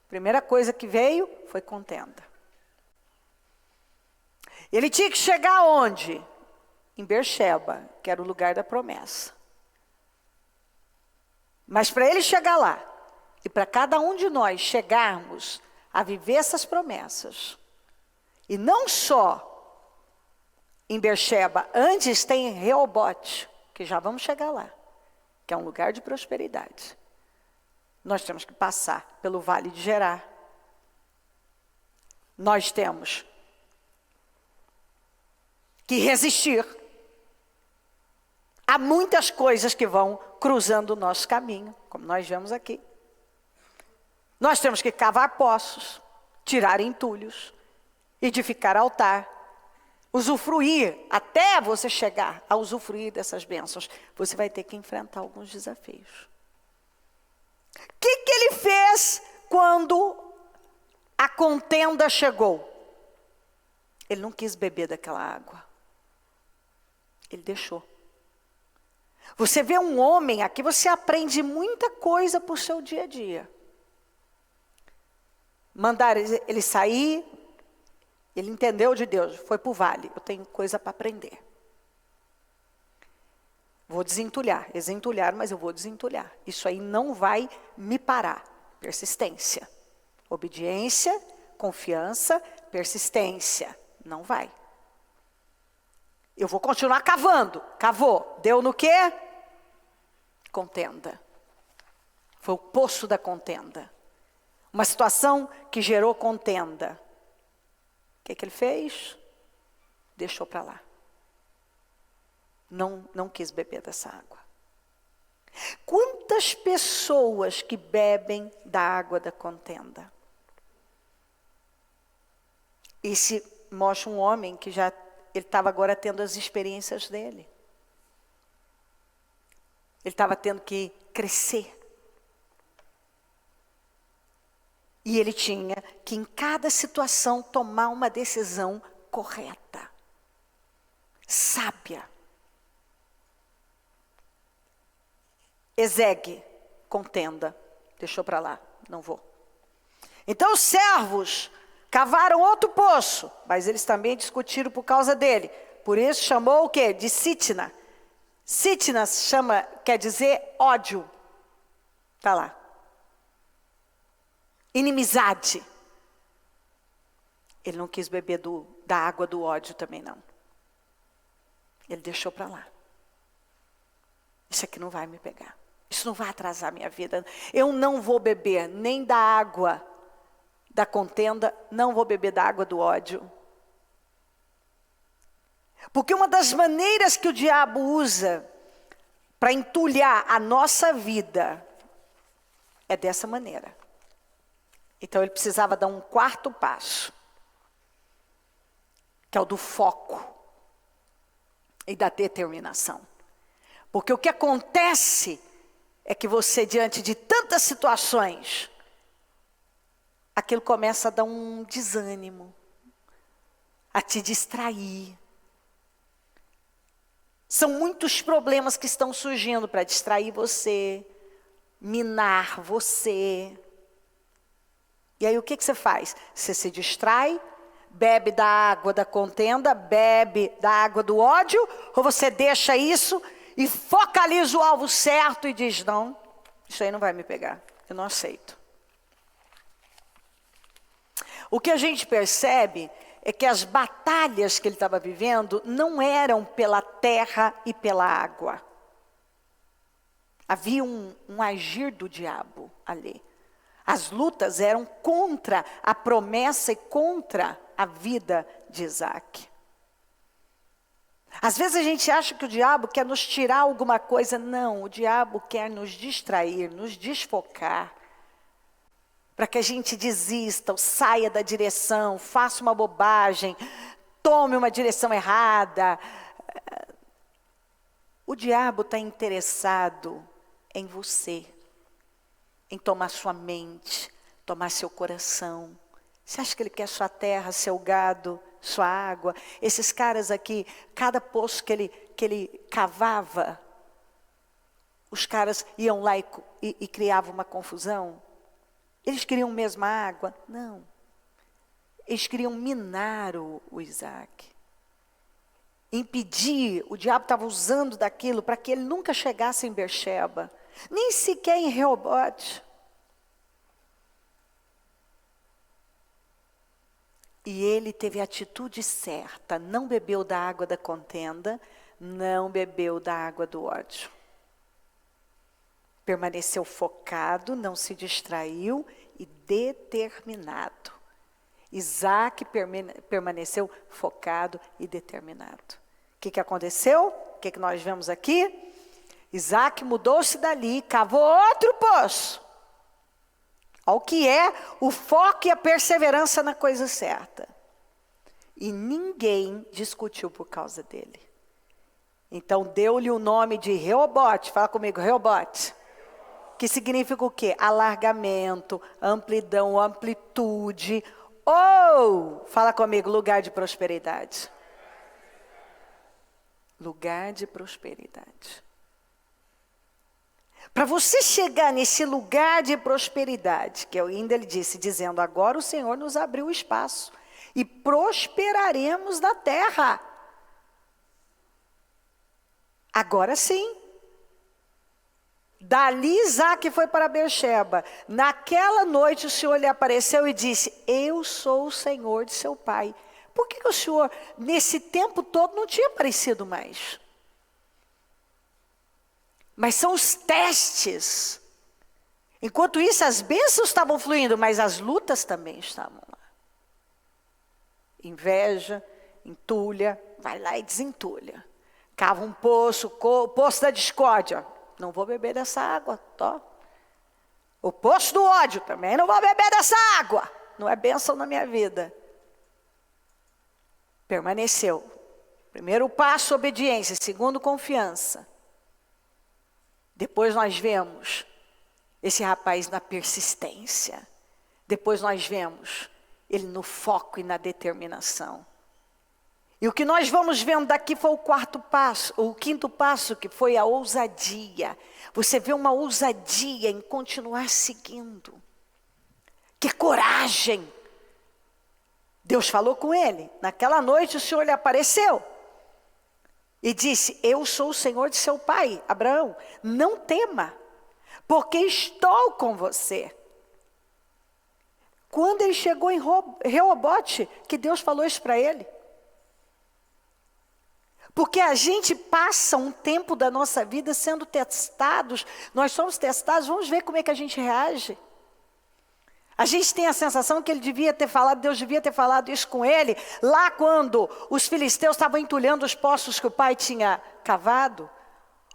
Primeira coisa que veio foi contenda. Ele tinha que chegar onde? Em Beersheba, que era o lugar da promessa. Mas para ele chegar lá, e para cada um de nós chegarmos a viver essas promessas, e não só em Beersheba, antes tem Reobote, que já vamos chegar lá, que é um lugar de prosperidade. Nós temos que passar pelo vale de Gerar. Nós temos que resistir. Há muitas coisas que vão cruzando o nosso caminho, como nós vemos aqui. Nós temos que cavar poços, tirar entulhos, edificar altar, usufruir, até você chegar a usufruir dessas bênçãos, você vai ter que enfrentar alguns desafios. O que ele fez quando a contenda chegou? Ele não quis beber daquela água. Ele deixou. Você vê um homem aqui, você aprende muita coisa para o seu dia a dia. Mandaram ele sair, ele entendeu de Deus, foi para o vale, eu tenho coisa para aprender. Vou desentulhar, desentulhar, mas eu vou desentulhar. Isso aí não vai me parar. Persistência, obediência, confiança, persistência. Não vai. Eu vou continuar cavando. Cavou. Deu no quê? Contenda. Foi o poço da contenda. Uma situação que gerou contenda. O que ele fez? Deixou para lá. Não quis beber dessa água. Quantas pessoas que bebem da água da contenda? Esse mostra um homem que ele estava agora tendo as experiências dele. Ele estava tendo que crescer. E ele tinha que, em cada situação, tomar uma decisão correta, sábia. Ezegue, contenda. Deixou para lá, não vou. Então os servos cavaram outro poço, mas eles também discutiram por causa dele. Por isso chamou o quê? De Sitna. Sitna quer dizer ódio. Está lá. Inimizade. Ele não quis beber da água do ódio também não. Ele deixou para lá. Isso aqui não vai me pegar. Isso não vai atrasar a minha vida. Eu não vou beber nem da água da contenda, não vou beber da água do ódio. Porque uma das maneiras que o diabo usa para entulhar a nossa vida é dessa maneira. Então ele precisava dar um quarto passo, que é o do foco e da determinação. Porque o que acontece é que você, diante de tantas situações, aquilo começa a dar um desânimo, a te distrair. São muitos problemas que estão surgindo para distrair você, minar você. E aí o que você faz? Você se distrai, bebe da água da contenda, bebe da água do ódio, ou você deixa isso e focaliza o alvo certo e diz, não, isso aí não vai me pegar, eu não aceito. O que a gente percebe é que as batalhas que ele estava vivendo não eram pela terra e pela água. Havia um agir do diabo ali. As lutas eram contra a promessa e contra a vida de Isaac. Às vezes a gente acha que o diabo quer nos tirar alguma coisa. Não, o diabo quer nos distrair, nos desfocar. Para que a gente desista, ou saia da direção, faça uma bobagem, tome uma direção errada. O diabo está interessado em você, em tomar sua mente, tomar seu coração. Você acha que ele quer sua terra, seu gado, sua água? Esses caras aqui, cada poço que ele cavava, os caras iam lá e criavam uma confusão. Eles queriam mesmo a água? Não. Eles queriam minar o Isaac. Impedir, o diabo estava usando daquilo para que ele nunca chegasse em Beersheba. Nem sequer em Reobote. E ele teve a atitude certa, não bebeu da água da contenda, não bebeu da água do ódio. Permaneceu focado, não se distraiu e determinado. Isaac permaneceu focado e determinado. O que aconteceu? O que nós vemos aqui? Isaac mudou-se dali, cavou outro poço. Olha o que é o foco e a perseverança na coisa certa. E ninguém discutiu por causa dele. Então deu-lhe o nome de Reobote. Fala comigo, Reobote. Que significa o quê? Alargamento, amplidão, amplitude. Ou, fala comigo, lugar de prosperidade. Lugar de prosperidade. Para você chegar nesse lugar de prosperidade, que ainda ele disse, dizendo, agora o Senhor nos abriu o espaço e prosperaremos na terra. Agora sim. Dali Isaac foi para Beersheba. Naquela noite o Senhor lhe apareceu e disse, eu sou o Senhor de seu pai. Por que o Senhor, nesse tempo todo, não tinha aparecido mais? Mas são os testes. Enquanto isso, as bênçãos estavam fluindo, mas as lutas também estavam lá. Inveja, entulha, vai lá e desentulha. Cava um poço, poço da discórdia. Não vou beber dessa água, tó. O poço do ódio também, não vou beber dessa água. Não é bênção na minha vida. Permaneceu. Primeiro passo, obediência. Segundo, confiança. Depois nós vemos esse rapaz na persistência. Depois nós vemos ele no foco e na determinação. E o que nós vamos vendo daqui foi o quarto passo, o quinto passo, que foi a ousadia. Você vê uma ousadia em continuar seguindo. Que coragem! Deus falou com ele. Naquela noite o Senhor lhe apareceu. E disse, eu sou o Senhor de seu pai, Abraão. Não tema, porque estou com você. Quando ele chegou em Reobote, que Deus falou isso para ele. Porque a gente passa um tempo da nossa vida sendo testados. Nós somos testados, vamos ver como é que a gente reage. A gente tem a sensação que ele devia ter falado, Deus devia ter falado isso com ele, lá quando os filisteus estavam entulhando os poços que o pai tinha cavado.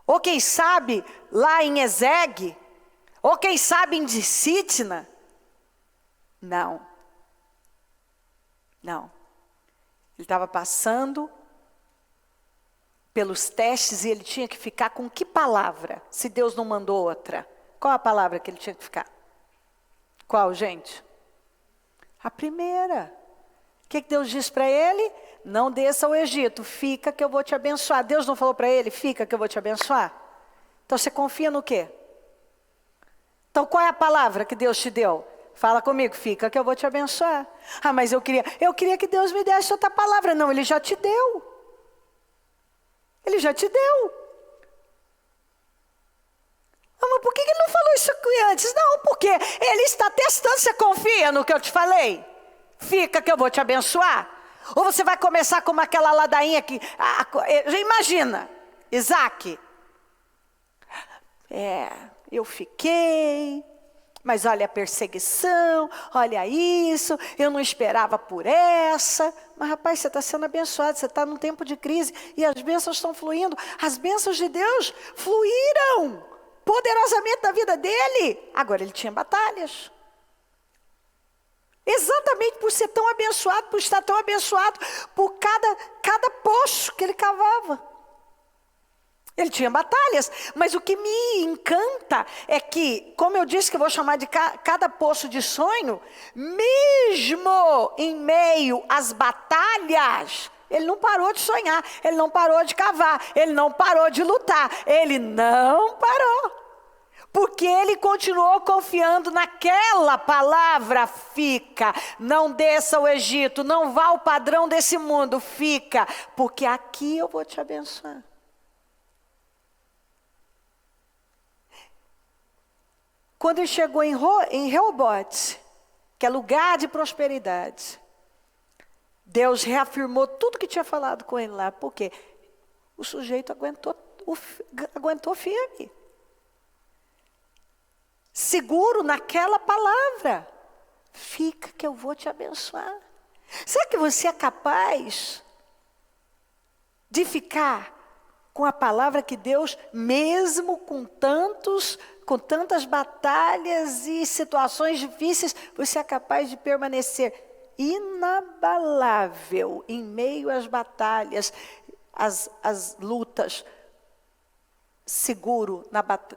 Ou quem sabe, lá em Ezegue. Ou quem sabe em Sitna. Não. Não. Ele estava passando pelos testes e ele tinha que ficar com que palavra? Se Deus não mandou outra. Qual a palavra que ele tinha que ficar? Qual, gente? A primeira. O que Deus disse para ele? Não desça ao Egito, fica que eu vou te abençoar. Deus não falou para ele, fica que eu vou te abençoar? Então você confia no quê? Então qual é a palavra que Deus te deu? Fala comigo, fica que eu vou te abençoar. Ah, mas eu queria que Deus me desse outra palavra. Não, Ele já te deu. Ele já te deu. Ah, mas por que ele não falou isso aqui antes? Não, porque ele está testando. Você confia no que eu te falei? Fica que eu vou te abençoar. Ou você vai começar como aquela ladainha que... imagina, Isaac. Eu fiquei... Mas olha a perseguição, olha isso, eu não esperava por essa. Mas rapaz, você está sendo abençoado, você está num tempo de crise e as bênçãos estão fluindo. As bênçãos de Deus fluíram poderosamente na vida dele. Agora ele tinha batalhas. Exatamente por ser tão abençoado, por estar tão abençoado, por cada poço que ele cavava. Ele tinha batalhas, mas o que me encanta é que, como eu disse que eu vou chamar de cada poço de sonho, mesmo em meio às batalhas, ele não parou de sonhar, ele não parou de cavar, ele não parou de lutar, ele não parou. Porque ele continuou confiando naquela palavra, fica, não desça ao Egito, não vá ao padrão desse mundo, fica, porque aqui eu vou te abençoar. Quando ele chegou em Reobote, que é lugar de prosperidade, Deus reafirmou tudo que tinha falado com ele lá. Por quê? O sujeito aguentou firme. Seguro naquela palavra. Fica que eu vou te abençoar. Será que você é capaz de ficar com a palavra que Deus, mesmo com tantas batalhas e situações difíceis, você é capaz de permanecer inabalável em meio às batalhas, às lutas, seguro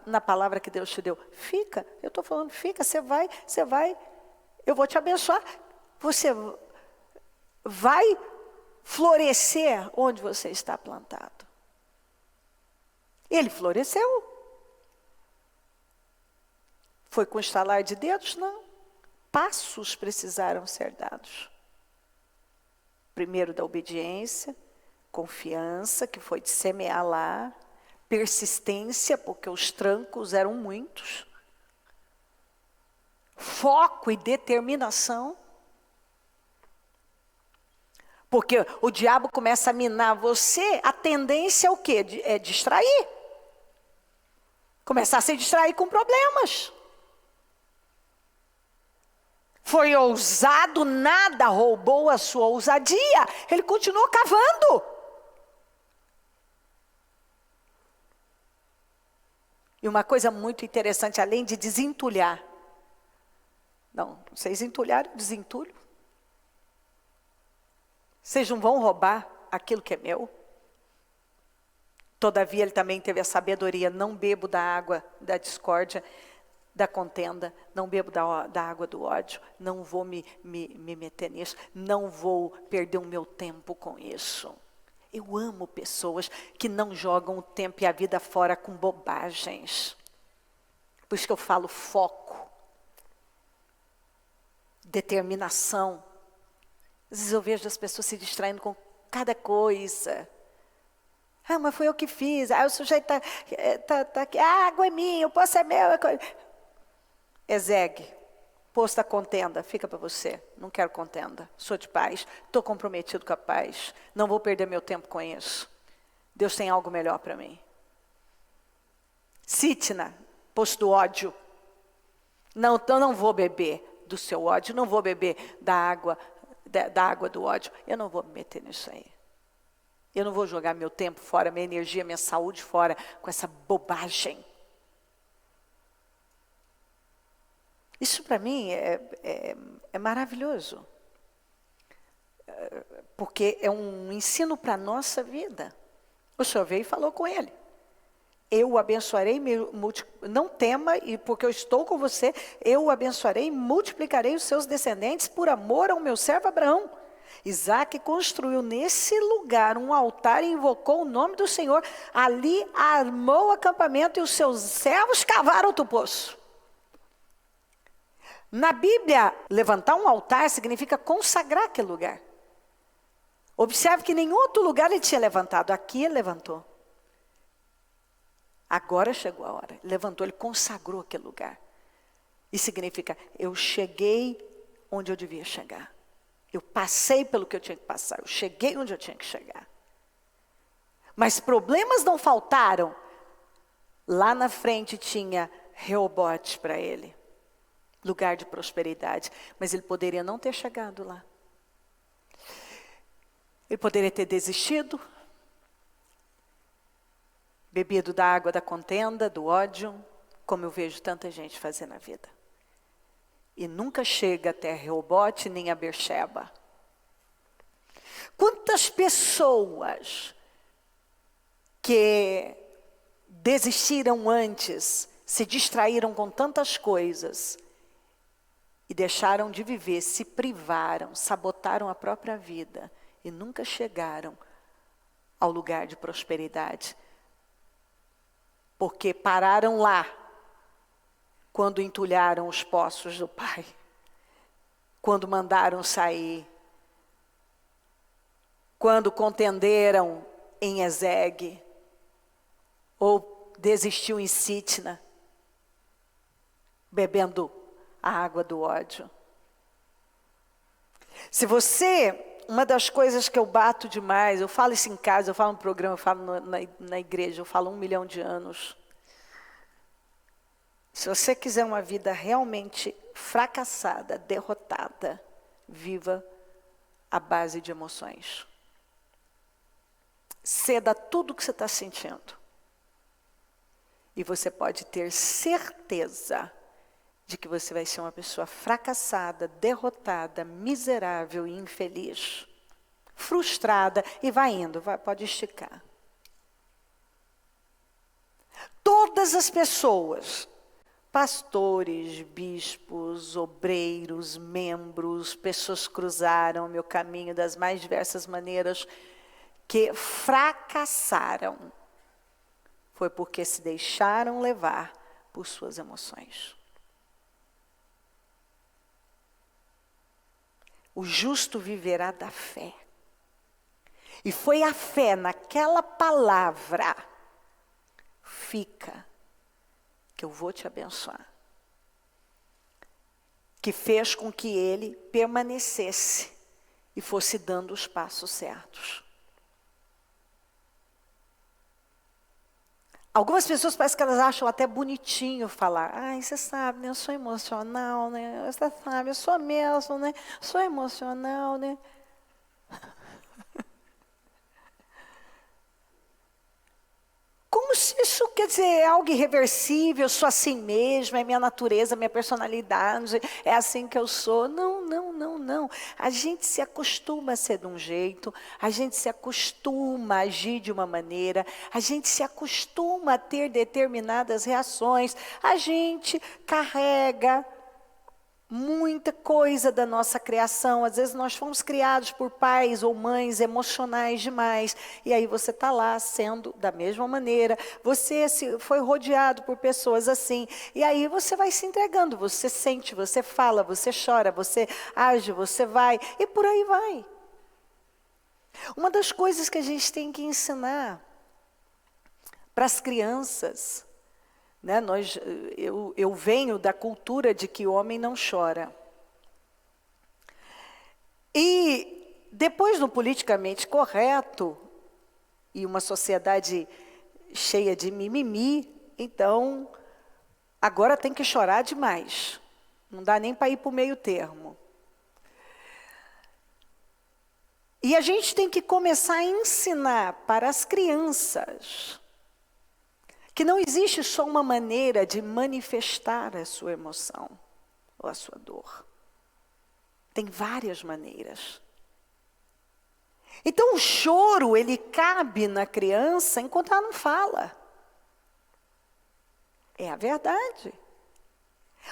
na palavra que Deus te deu? Fica, eu estou falando, fica, você vai, eu vou te abençoar, você vai florescer onde você está plantado. Ele floresceu. Foi com estalar de dedos? Não. Passos precisaram ser dados. Primeiro da obediência, confiança, que foi de semear lá, persistência, porque os trancos eram muitos, foco e determinação, porque o diabo começa a minar você, a tendência é o quê? É distrair. Começar a se distrair com problemas. Foi ousado, nada roubou a sua ousadia. Ele continuou cavando. E uma coisa muito interessante, além de desentulhar. Não, vocês entulharam, eu desentulho. Vocês não vão roubar aquilo que é meu. Todavia, ele também teve a sabedoria, não bebo da água da discórdia, da contenda, não bebo da água do ódio, não vou me meter nisso, não vou perder o meu tempo com isso. Eu amo pessoas que não jogam o tempo e a vida fora com bobagens. Por isso que eu falo foco, determinação. Às vezes eu vejo as pessoas se distraindo com cada coisa. Ah, mas foi eu que fiz. Ah, o sujeito tá aqui. Ah, a água é minha, o poço é meu. Exegue, posto da contenda, fica para você. Não quero contenda, sou de paz, estou comprometido com a paz. Não vou perder meu tempo com isso. Deus tem algo melhor para mim. Sitna, posto do ódio. Não, então não vou beber do seu ódio, não vou beber da água do ódio. Eu não vou me meter nisso aí. Eu não vou jogar meu tempo fora, minha energia, minha saúde fora com essa bobagem. Isso para mim é maravilhoso. Porque é um ensino para a nossa vida. O Senhor veio e falou com ele. Eu o abençoarei, não tema, e porque eu estou com você, eu o abençoarei e multiplicarei os seus descendentes por amor ao meu servo Abraão. Isaac construiu nesse lugar um altar e invocou o nome do Senhor. Ali armou o acampamento e os seus servos cavaram outro poço. Na Bíblia, levantar um altar significa consagrar aquele lugar. Observe que em nenhum outro lugar ele tinha levantado. Aqui ele levantou. Agora chegou a hora. Ele levantou, ele consagrou aquele lugar. Isso significa, eu cheguei onde eu devia chegar. Eu passei pelo que eu tinha que passar. Eu cheguei onde eu tinha que chegar. Mas problemas não faltaram. Lá na frente tinha Reobote para ele. Lugar de prosperidade. Mas ele poderia não ter chegado lá. Ele poderia ter desistido. Bebido da água da contenda, do ódio. Como eu vejo tanta gente fazer na vida. E nunca chega até Reobote nem a Beersheba. Quantas pessoas que desistiram antes, se distraíram com tantas coisas e deixaram de viver, se privaram, sabotaram a própria vida e nunca chegaram ao lugar de prosperidade. Porque pararam lá. Quando entulharam os poços do pai, quando mandaram sair, quando contenderam em Ezegue, ou desistiu em Sitna, bebendo a água do ódio. Se você, uma das coisas que eu bato demais, eu falo isso em casa, eu falo no programa, eu falo na igreja, eu falo 1 milhão de anos. Se você quiser uma vida realmente fracassada, derrotada, viva à base de emoções. Ceda tudo o que você está sentindo. E você pode ter certeza de que você vai ser uma pessoa fracassada, derrotada, miserável e infeliz. Frustrada e vai indo, pode esticar. Todas as pessoas... Pastores, bispos, obreiros, membros, pessoas cruzaram o meu caminho das mais diversas maneiras que fracassaram. Foi porque se deixaram levar por suas emoções. O justo viverá da fé. E foi a fé naquela palavra, fica, que eu vou te abençoar, que fez com que ele permanecesse e fosse dando os passos certos. Algumas pessoas parece que elas acham até bonitinho falar, ai, você sabe, né, eu sou emocional, né, você sabe, eu sou mesmo, né, sou emocional, né. Como se isso, quer dizer, é algo irreversível, eu sou assim mesmo, é minha natureza, minha personalidade, é assim que eu sou. Não, não, não, não. A gente se acostuma a ser de um jeito, a gente se acostuma a agir de uma maneira, a gente se acostuma a ter determinadas reações, a gente carrega muita coisa da nossa criação. Às vezes nós fomos criados por pais ou mães emocionais demais, e aí você está lá sendo da mesma maneira, você foi rodeado por pessoas assim, e aí você vai se entregando, você sente, você fala, você chora, você age, você vai, e por aí vai. Uma das coisas que a gente tem que ensinar para as crianças, né, eu venho da cultura de que o homem não chora. E depois do politicamente correto, e uma sociedade cheia de mimimi, então agora tem que chorar demais. Não dá nem para ir para o meio termo. E a gente tem que começar a ensinar para as crianças que não existe só uma maneira de manifestar a sua emoção ou a sua dor. Tem várias maneiras. Então o choro, ele cabe na criança enquanto ela não fala. É a verdade.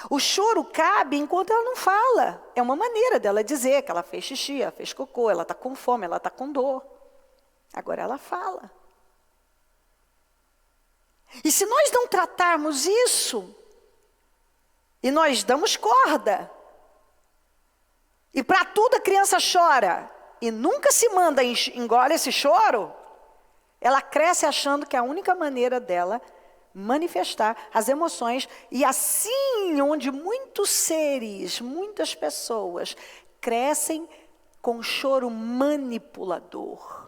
O choro cabe enquanto ela não fala. É uma maneira dela dizer que ela fez xixi, ela fez cocô, ela está com fome, ela está com dor. Agora ela fala. E se nós não tratarmos isso, e nós damos corda, e para tudo a criança chora, e nunca se manda engole esse choro, ela cresce achando que é a única maneira dela manifestar as emoções, e assim onde muitos seres, muitas pessoas crescem com choro manipulador.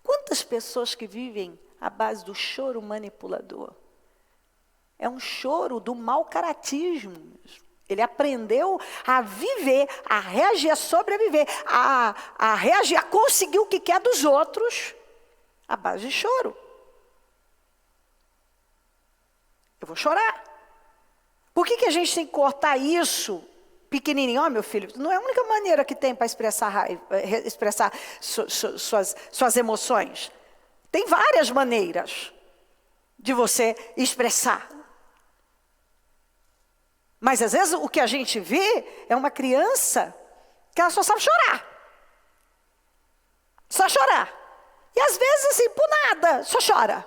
Quantas pessoas que vivem à base do choro manipulador? É um choro do mau caratismo. Ele aprendeu a viver, a reagir, a sobreviver, a reagir, a conseguir o que quer dos outros, à base de choro. Eu vou chorar. Por que a gente tem que cortar isso pequenininho? Ó, meu filho, não é a única maneira que tem para expressar raiva, expressar suas emoções. Tem várias maneiras de você expressar. Mas às vezes o que a gente vê é uma criança que ela só sabe chorar. Só chorar. E às vezes assim, por nada, só chora.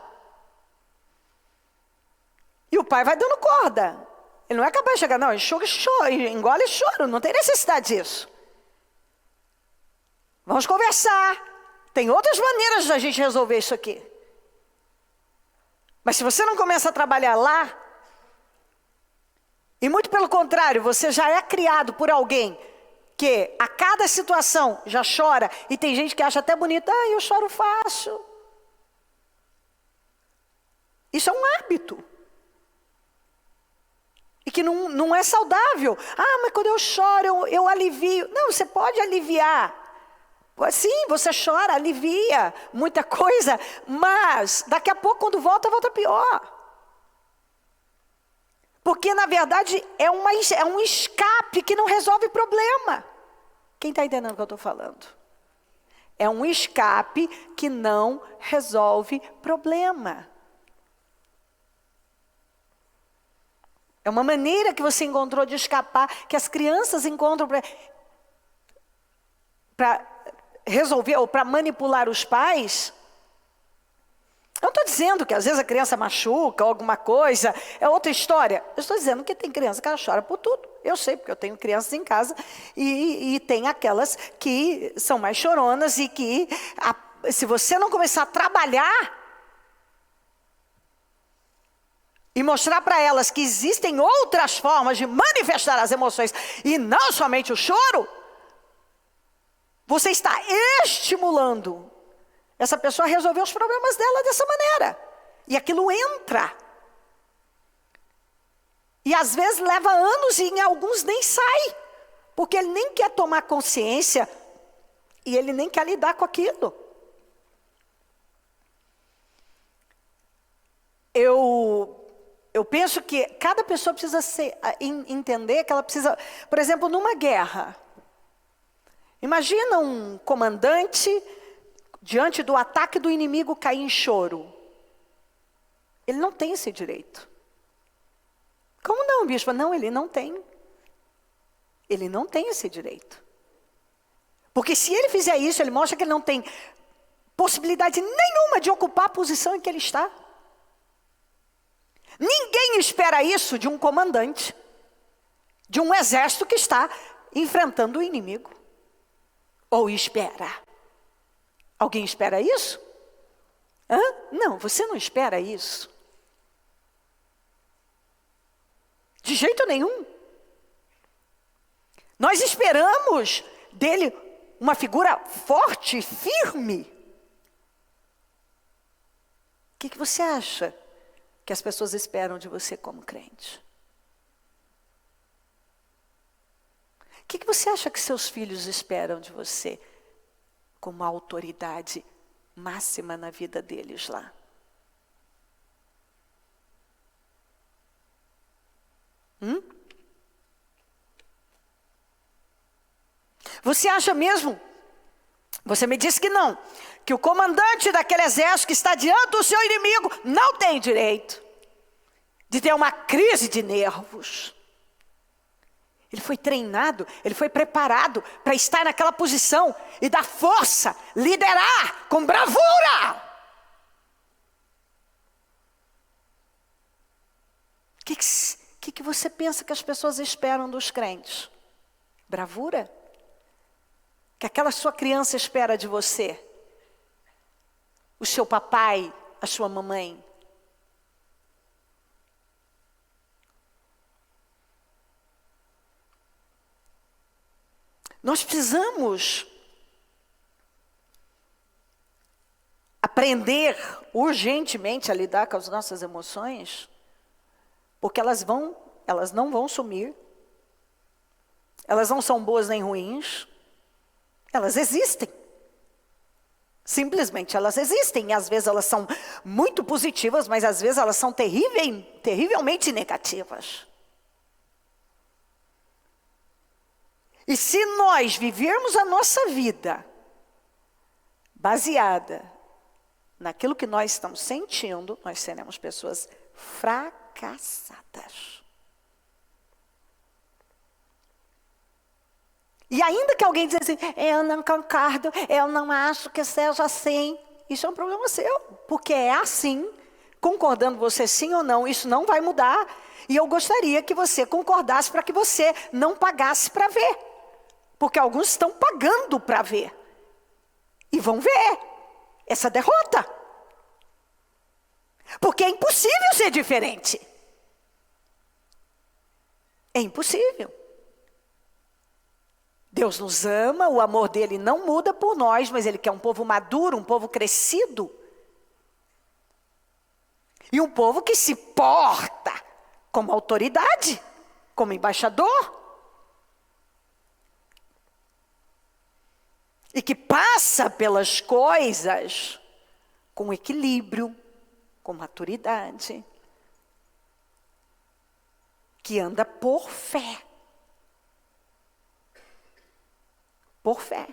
E o pai vai dando corda. Ele não é capaz de chegar, não, enxuga choro, engole choro, não tem necessidade disso. Vamos conversar. Tem outras maneiras da gente resolver isso aqui. Mas se você não começa a trabalhar lá, e muito pelo contrário, você já é criado por alguém que a cada situação já chora, e tem gente que acha até bonito, eu choro fácil. Isso é um hábito. E que não é saudável. Mas quando eu choro, eu alivio. Não, você pode aliviar. Sim, você chora, alivia muita coisa, mas daqui a pouco, quando volta pior. Porque, na verdade, é um escape que não resolve problema. Quem está entendendo o que eu estou falando? É um escape que não resolve problema. É uma maneira que você encontrou de escapar, que as crianças encontram para resolver ou para manipular os pais. Eu não estou dizendo que às vezes a criança machuca ou alguma coisa, é outra história. Eu estou dizendo que tem criança que ela chora por tudo. Eu sei, porque eu tenho crianças em casa e tem aquelas que são mais choronas e que, se você não começar a trabalhar e mostrar para elas que existem outras formas de manifestar as emoções e não somente o choro, você está estimulando essa pessoa a resolver os problemas dela dessa maneira. E aquilo entra. E às vezes leva anos e em alguns nem sai. Porque ele nem quer tomar consciência e ele nem quer lidar com aquilo. Eu penso que cada pessoa precisa entender que ela precisa... Por exemplo, numa guerra. Imagina um comandante diante do ataque do inimigo cair em choro. Ele não tem esse direito. Como não, bispo? Não, ele não tem. Ele não tem esse direito. Porque se ele fizer isso, ele mostra que ele não tem possibilidade nenhuma de ocupar a posição em que ele está. Ninguém espera isso de um comandante, de um exército que está enfrentando o inimigo. Ou espera. Alguém espera isso? Hã? Não, você não espera isso. De jeito nenhum. Nós esperamos dele uma figura forte, firme. O que você acha que as pessoas esperam de você como crente? O que você acha que seus filhos esperam de você como autoridade máxima na vida deles lá? Você acha mesmo? Você me disse que não. Que o comandante daquele exército que está diante do seu inimigo não tem direito de ter uma crise de nervos. Ele foi treinado, ele foi preparado para estar naquela posição e dar força, liderar com bravura. O que você pensa que as pessoas esperam dos crentes? Bravura? Que aquela sua criança espera de você? O seu papai, a sua mamãe? Nós precisamos aprender urgentemente a lidar com as nossas emoções, porque elas não vão sumir. Elas não são boas nem ruins. Elas existem. Simplesmente elas existem. E às vezes elas são muito positivas, mas às vezes elas são terrivelmente negativas. E se nós vivermos a nossa vida baseada naquilo que nós estamos sentindo, nós seremos pessoas fracassadas. E ainda que alguém diga assim, eu não concordo, eu não acho que seja assim, isso é um problema seu, porque é assim, concordando você sim ou não, isso não vai mudar, e eu gostaria que você concordasse para que você não pagasse para ver, porque alguns estão pagando para ver, e vão ver essa derrota, porque é impossível ser diferente, é impossível. Deus nos ama, o amor dele não muda por nós, mas ele quer um povo maduro, um povo crescido. E um povo que se porta como autoridade, como embaixador. E que passa pelas coisas com equilíbrio, com maturidade. Que anda por fé. Por fé.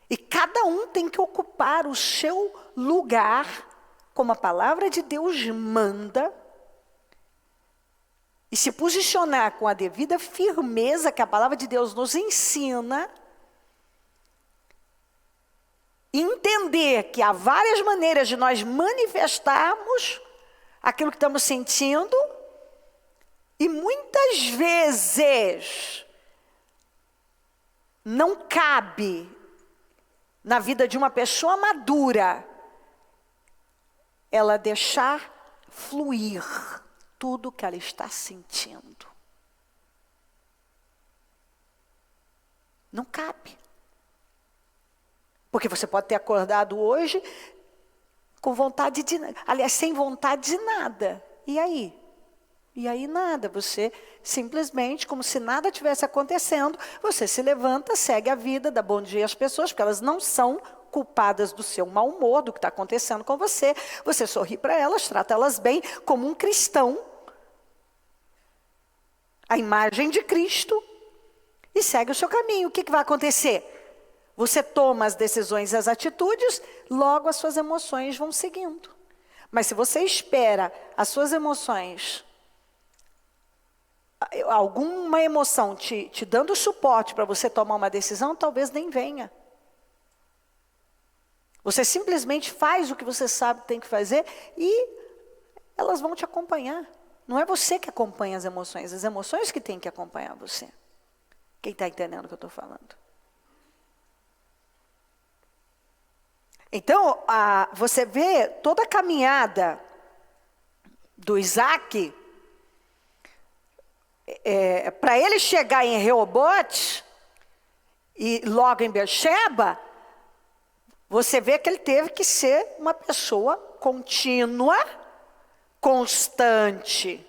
E cada um tem que ocupar o seu lugar, como a palavra de Deus manda, e se posicionar com a devida firmeza que a palavra de Deus nos ensina, e entender que há várias maneiras de nós manifestarmos aquilo que estamos sentindo, E muitas vezes não cabe na vida de uma pessoa madura ela deixar fluir tudo que ela está sentindo. Não cabe. Porque você pode ter acordado hoje com vontade de... Aliás, sem vontade de nada. E aí? E aí nada. Você simplesmente, como se nada tivesse acontecendo, você se levanta, segue a vida, dá bom dia às pessoas, porque elas não são culpadas do seu mau humor, do que está acontecendo com você. Você sorri para elas, trata elas bem, como um cristão. A imagem de Cristo. E segue o seu caminho. O que vai acontecer? Você toma as decisões e as atitudes, logo as suas emoções vão seguindo. Mas se você espera as suas emoções, alguma emoção te dando suporte para você tomar uma decisão, talvez nem venha. Você simplesmente faz o que você sabe que tem que fazer e elas vão te acompanhar. Não é você que acompanha as emoções que têm que acompanhar você. Quem está entendendo o que eu estou falando? Então, você vê toda a caminhada do Isaac, para ele chegar em Reobote e logo em Beersheba, você vê que ele teve que ser uma pessoa contínua, constante,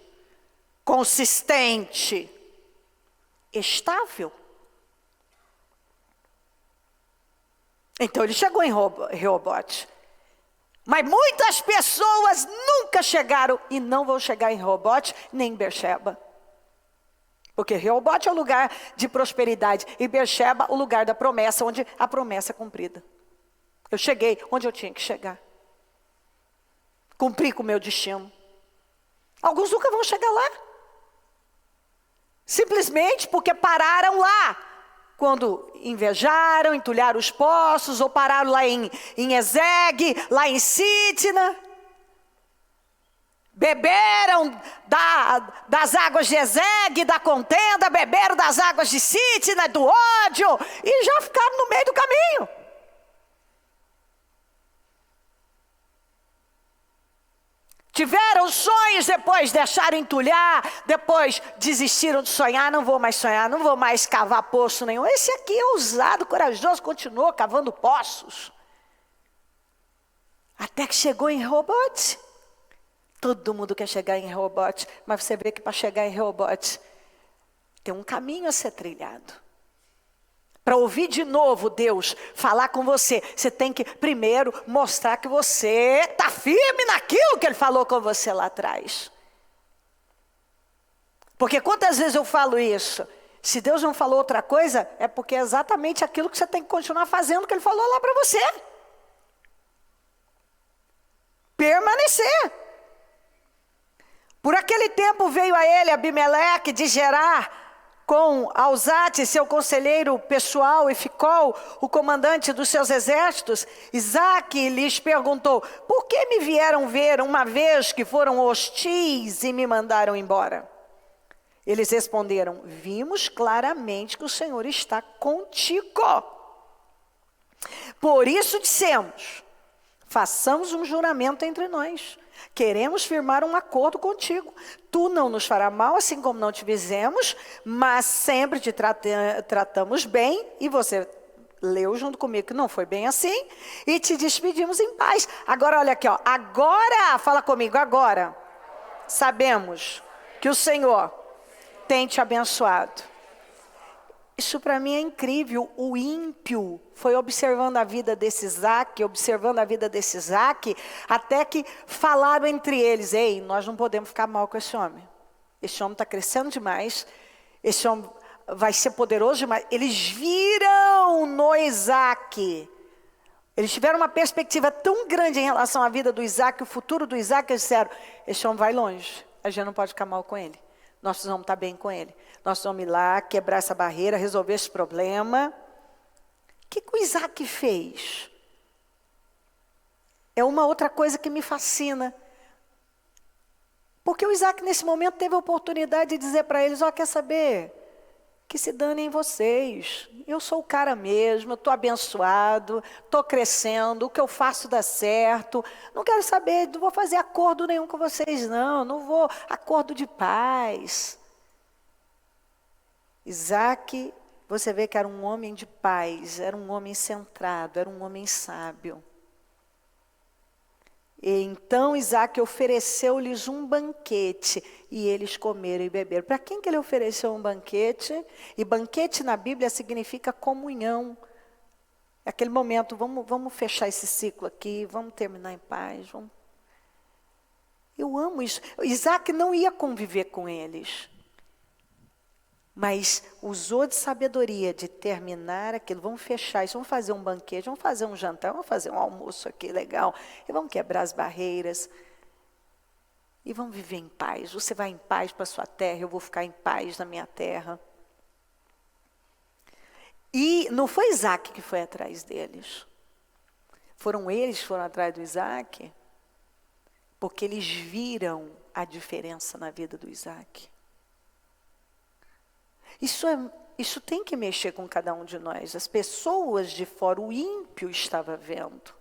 consistente, estável. Então ele chegou em Reobote. Mas muitas pessoas nunca chegaram e não vão chegar em Reobote nem em Beersheba. Porque Reobote é o lugar de prosperidade e Beersheba o lugar da promessa, onde a promessa é cumprida. Eu cheguei onde eu tinha que chegar. Cumpri com o meu destino. Alguns nunca vão chegar lá. Simplesmente porque pararam lá. Quando invejaram, entulharam os poços, ou pararam lá em Ezegue, lá em Sitna. Beberam das águas de Ezegue, da contenda, beberam das águas de Sitna, do ódio, e já ficaram no meio do caminho. Tiveram sonhos, depois deixaram entulhar, depois desistiram de sonhar, não vou mais sonhar, não vou mais cavar poço nenhum. Esse aqui é ousado, corajoso, continuou cavando poços. Até que chegou em Reobote. Todo mundo quer chegar em Reobote, mas você vê que para chegar em Reobote tem um caminho a ser trilhado. Para ouvir de novo Deus falar com você, você tem que primeiro mostrar que você está firme naquilo que Ele falou com você lá atrás. Porque quantas vezes eu falo isso? Se Deus não falou outra coisa, é porque é exatamente aquilo que você tem que continuar fazendo que Ele falou lá para você. Permanecer. Por aquele tempo veio a ele Abimeleque de Gerar, com Alzate, seu conselheiro pessoal, e Ficol, o comandante dos seus exércitos. Isaque lhes perguntou: por que me vieram ver uma vez que foram hostis e me mandaram embora? Eles responderam: vimos claramente que o Senhor está contigo. Por isso dissemos: façamos um juramento entre nós. Queremos firmar um acordo contigo. Tu não nos fará mal, assim como não te fizemos, mas sempre te tratamos bem. E você leu junto comigo que não foi bem assim. E te despedimos em paz. Agora olha aqui, ó. Agora, fala comigo, agora. Sabemos que o Senhor tem te abençoado. Isso para mim é incrível. O ímpio foi observando a vida desse Isaac, até que falaram entre eles: ei, nós não podemos ficar mal com esse homem. Esse homem está crescendo demais, esse homem vai ser poderoso demais. Eles viram no Isaac, eles tiveram uma perspectiva tão grande em relação à vida do Isaac, o futuro do Isaac, eles disseram: esse homem vai longe, a gente não pode ficar mal com ele. Nós vamos estar bem com ele. Nós vamos ir lá, quebrar essa barreira, resolver esse problema. O que o Isaac fez? É uma outra coisa que me fascina. Porque o Isaac, nesse momento, teve a oportunidade de dizer para eles, quer saber? Que se danem vocês. Eu sou o cara mesmo, eu estou abençoado, estou crescendo, o que eu faço dá certo. Não quero saber, não vou fazer acordo nenhum com vocês, não vou acordo de paz. Isaac, você vê que era um homem de paz, era um homem centrado, era um homem sábio. E então Isaac ofereceu-lhes um banquete e eles comeram e beberam. Para quem que ele ofereceu um banquete? E banquete na Bíblia significa comunhão. Aquele momento, vamos fechar esse ciclo aqui, vamos terminar em paz. Eu amo isso. Isaac não ia conviver com eles, mas usou de sabedoria de terminar aquilo. Vamos fechar isso, vamos fazer um banquete, vamos fazer um jantar, vamos fazer um almoço aqui legal. E vamos quebrar as barreiras. E vamos viver em paz. Você vai em paz para a sua terra, eu vou ficar em paz na minha terra. E não foi Isaac que foi atrás deles. Foram eles que foram atrás do Isaac, porque eles viram a diferença na vida do Isaac. Isso tem que mexer com cada um de nós. As pessoas de fora, o ímpio estava vendo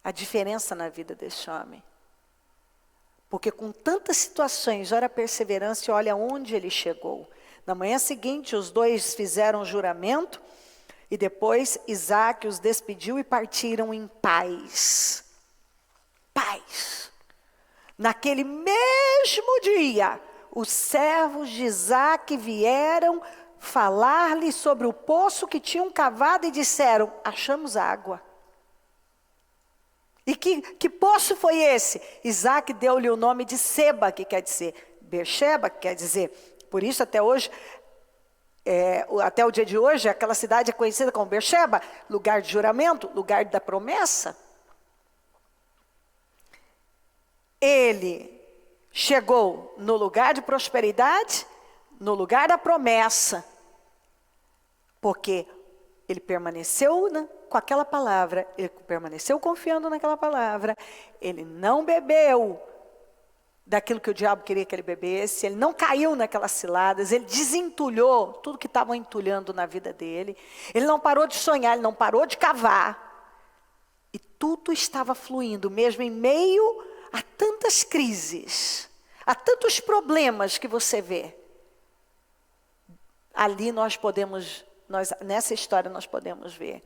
a diferença na vida desse homem. Porque com tantas situações, olha a perseverança e olha onde ele chegou. Na manhã seguinte, os dois fizeram juramento e depois Isaac os despediu e partiram em paz. Paz. Naquele mesmo dia, os servos de Isaac vieram falar-lhe sobre o poço que tinham cavado e disseram, achamos água. E que poço foi esse? Isaac deu-lhe o nome de Seba, que quer dizer Beersheba, que quer dizer, por isso até hoje, até o dia de hoje, aquela cidade é conhecida como Beersheba, lugar de juramento, lugar da promessa. Ele chegou no lugar de prosperidade, no lugar da promessa, porque ele permaneceu com aquela palavra, ele permaneceu confiando naquela palavra, ele não bebeu daquilo que o diabo queria que ele bebesse, ele não caiu naquelas ciladas, ele desentulhou tudo que estavam entulhando na vida dele, ele não parou de sonhar, ele não parou de cavar, e tudo estava fluindo, mesmo em meio a tantas crises, há tantos problemas que você vê. Ali nessa história nós podemos ver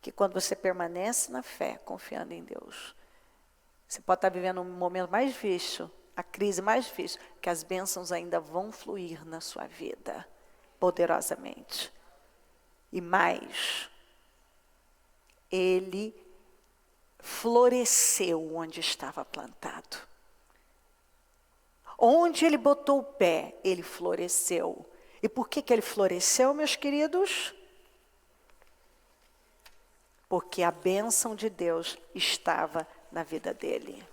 que quando você permanece na fé, confiando em Deus, você pode estar vivendo um momento mais difícil, a crise mais difícil, que as bênçãos ainda vão fluir na sua vida, poderosamente. E mais, ele floresceu onde estava plantado. Onde ele botou o pé, ele floresceu. E por que ele floresceu, meus queridos? Porque a bênção de Deus estava na vida dele.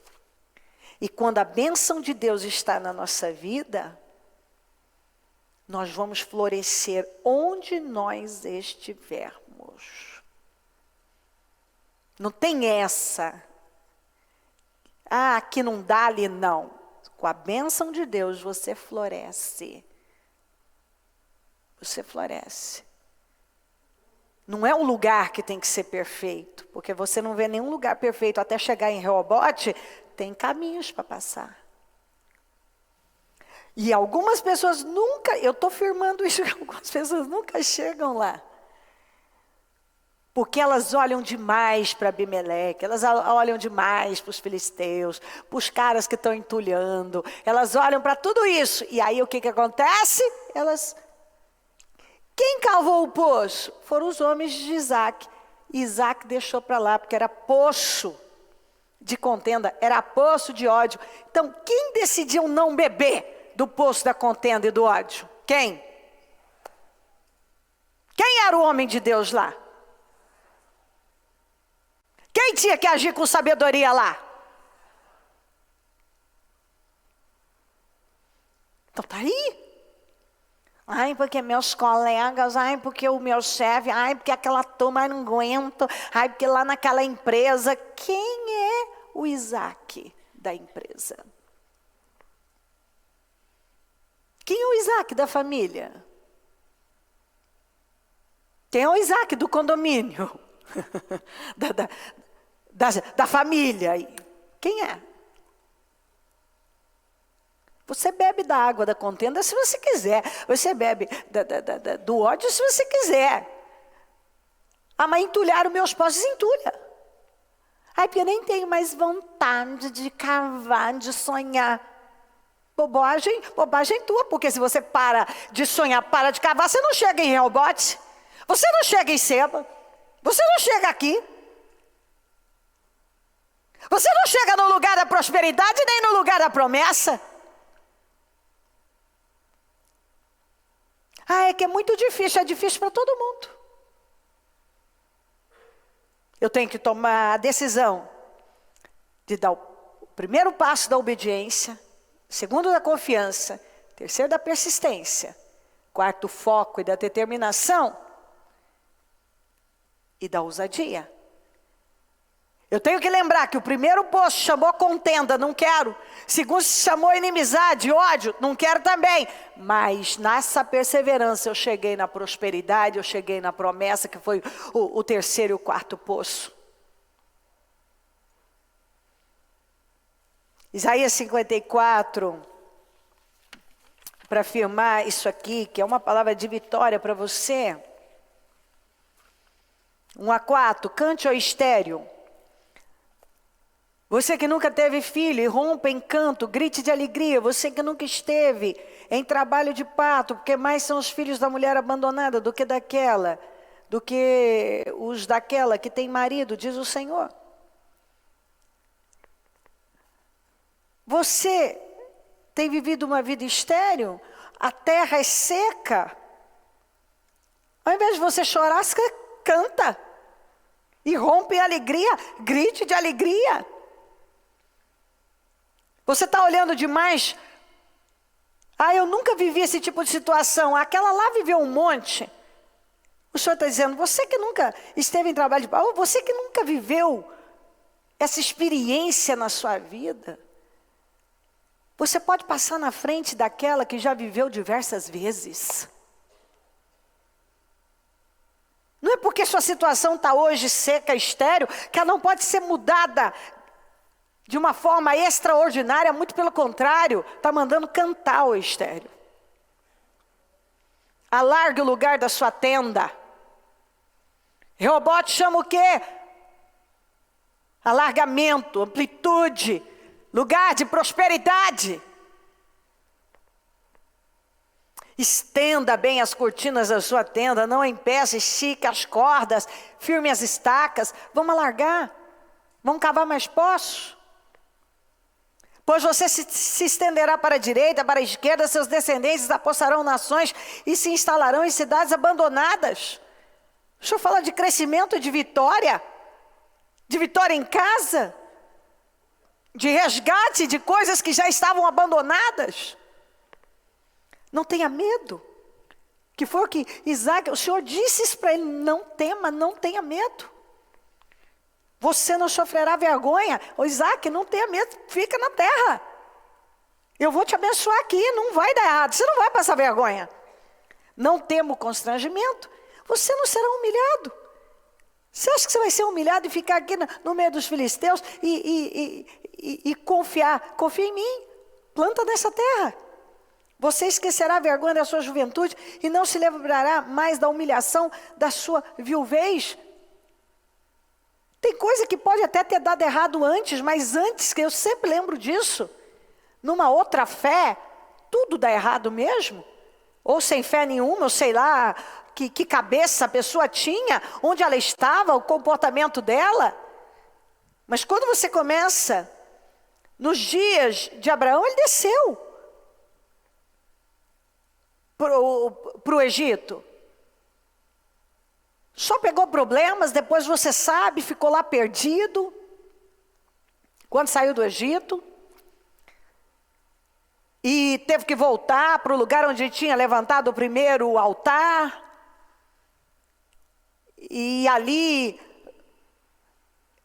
E quando a bênção de Deus está na nossa vida, nós vamos florescer onde nós estivermos. Não tem essa. Aqui não dá, ali não. Com a bênção de Deus você floresce. Você floresce. Não é um lugar que tem que ser perfeito, porque você não vê nenhum lugar perfeito até chegar em Rehobote, tem caminhos para passar. E algumas pessoas nunca, eu estou firmando isso, algumas pessoas nunca chegam lá. Porque elas olham demais para Abimeleque, elas olham demais para os filisteus, para os caras que estão entulhando, elas olham para tudo isso. E aí o que acontece? Quem cavou o poço? Foram os homens de Isaac. Isaac deixou para lá, porque era poço de contenda, era poço de ódio. Então, quem decidiu não beber do poço da contenda e do ódio? Quem? Quem era o homem de Deus lá? Quem tinha que agir com sabedoria lá? Então tá aí. Ai, porque meus colegas, ai, porque o meu chefe, ai, porque aquela turma não aguento, ai, porque lá naquela empresa. Quem é o Isaac da empresa? Quem é o Isaac da família? Quem é o Isaac do condomínio? da família? Quem é? Você bebe da água da contenda se você quiser. Você bebe do ódio se você quiser. Ah, mas entulhar os meus postos, entulha. Ai, porque eu nem tenho mais vontade de cavar, de sonhar. Bobagem tua, porque se você para de sonhar, para de cavar, você não chega em Rehobote, você não chega em Seba, você não chega aqui. Você não chega no lugar da prosperidade, nem no lugar da promessa. Ah, é que é muito difícil, é difícil para todo mundo. Eu tenho que tomar a decisão de dar o primeiro passo da obediência, segundo da confiança, terceiro da persistência, quarto foco e da determinação e da ousadia. Eu tenho que lembrar que o primeiro poço chamou contenda, não quero. Segundo chamou inimizade, ódio, não quero também. Mas nessa perseverança eu cheguei na prosperidade, eu cheguei na promessa, que foi o terceiro e o quarto poço. Isaías 54, para afirmar isso aqui, que é uma palavra de vitória para você. 1-4, cante, ó estéreo. Você que nunca teve filho, e rompa em canto, grite de alegria. Você que nunca esteve em trabalho de parto, porque mais são os filhos da mulher abandonada do que os daquela que tem marido, diz o Senhor. Você tem vivido uma vida estéril? A terra é seca? Ao invés de você chorar, você canta. E rompe em alegria, grite de alegria. Você está olhando demais? Ah, eu nunca vivi esse tipo de situação. Aquela lá viveu um monte. O Senhor está dizendo, você que nunca esteve em trabalho de parto, você que nunca viveu essa experiência na sua vida, você pode passar na frente daquela que já viveu diversas vezes. Não é porque sua situação está hoje seca, estéril, que ela não pode ser mudada de uma forma extraordinária, muito pelo contrário, está mandando cantar o estéril. Alargue o lugar da sua tenda. Rehobote chama o quê? Alargamento, amplitude, lugar de prosperidade. Estenda bem as cortinas da sua tenda, não empeça, estique as cordas, firme as estacas. Vamos alargar, vamos cavar mais poços. Pois você se estenderá para a direita, para a esquerda, seus descendentes apossarão nações e se instalarão em cidades abandonadas. O Senhor fala de crescimento, de vitória em casa, de resgate de coisas que já estavam abandonadas. Não tenha medo, que foi o que Isaac, o Senhor disse isso para ele, não tema, não tenha medo. Você não sofrerá vergonha. Ô Isaac, não tenha medo, fica na terra. Eu vou te abençoar aqui, não vai dar errado, você não vai passar vergonha. Não tema o constrangimento, você não será humilhado. Você acha que você vai ser humilhado e ficar aqui no meio dos filisteus e confiar? Confia em mim, planta nessa terra. Você esquecerá a vergonha da sua juventude e não se lembrará mais da humilhação da sua viuvez. Tem coisa que pode até ter dado errado antes, mas antes, que eu sempre lembro disso, numa outra fé, tudo dá errado mesmo. Ou sem fé nenhuma, ou sei lá, que cabeça a pessoa tinha, onde ela estava, o comportamento dela. Mas quando você começa, nos dias de Abraão, ele desceu para o Egito. Só pegou problemas, depois você sabe, ficou lá perdido. Quando saiu do Egito. E teve que voltar para o lugar onde tinha levantado o primeiro altar. E ali,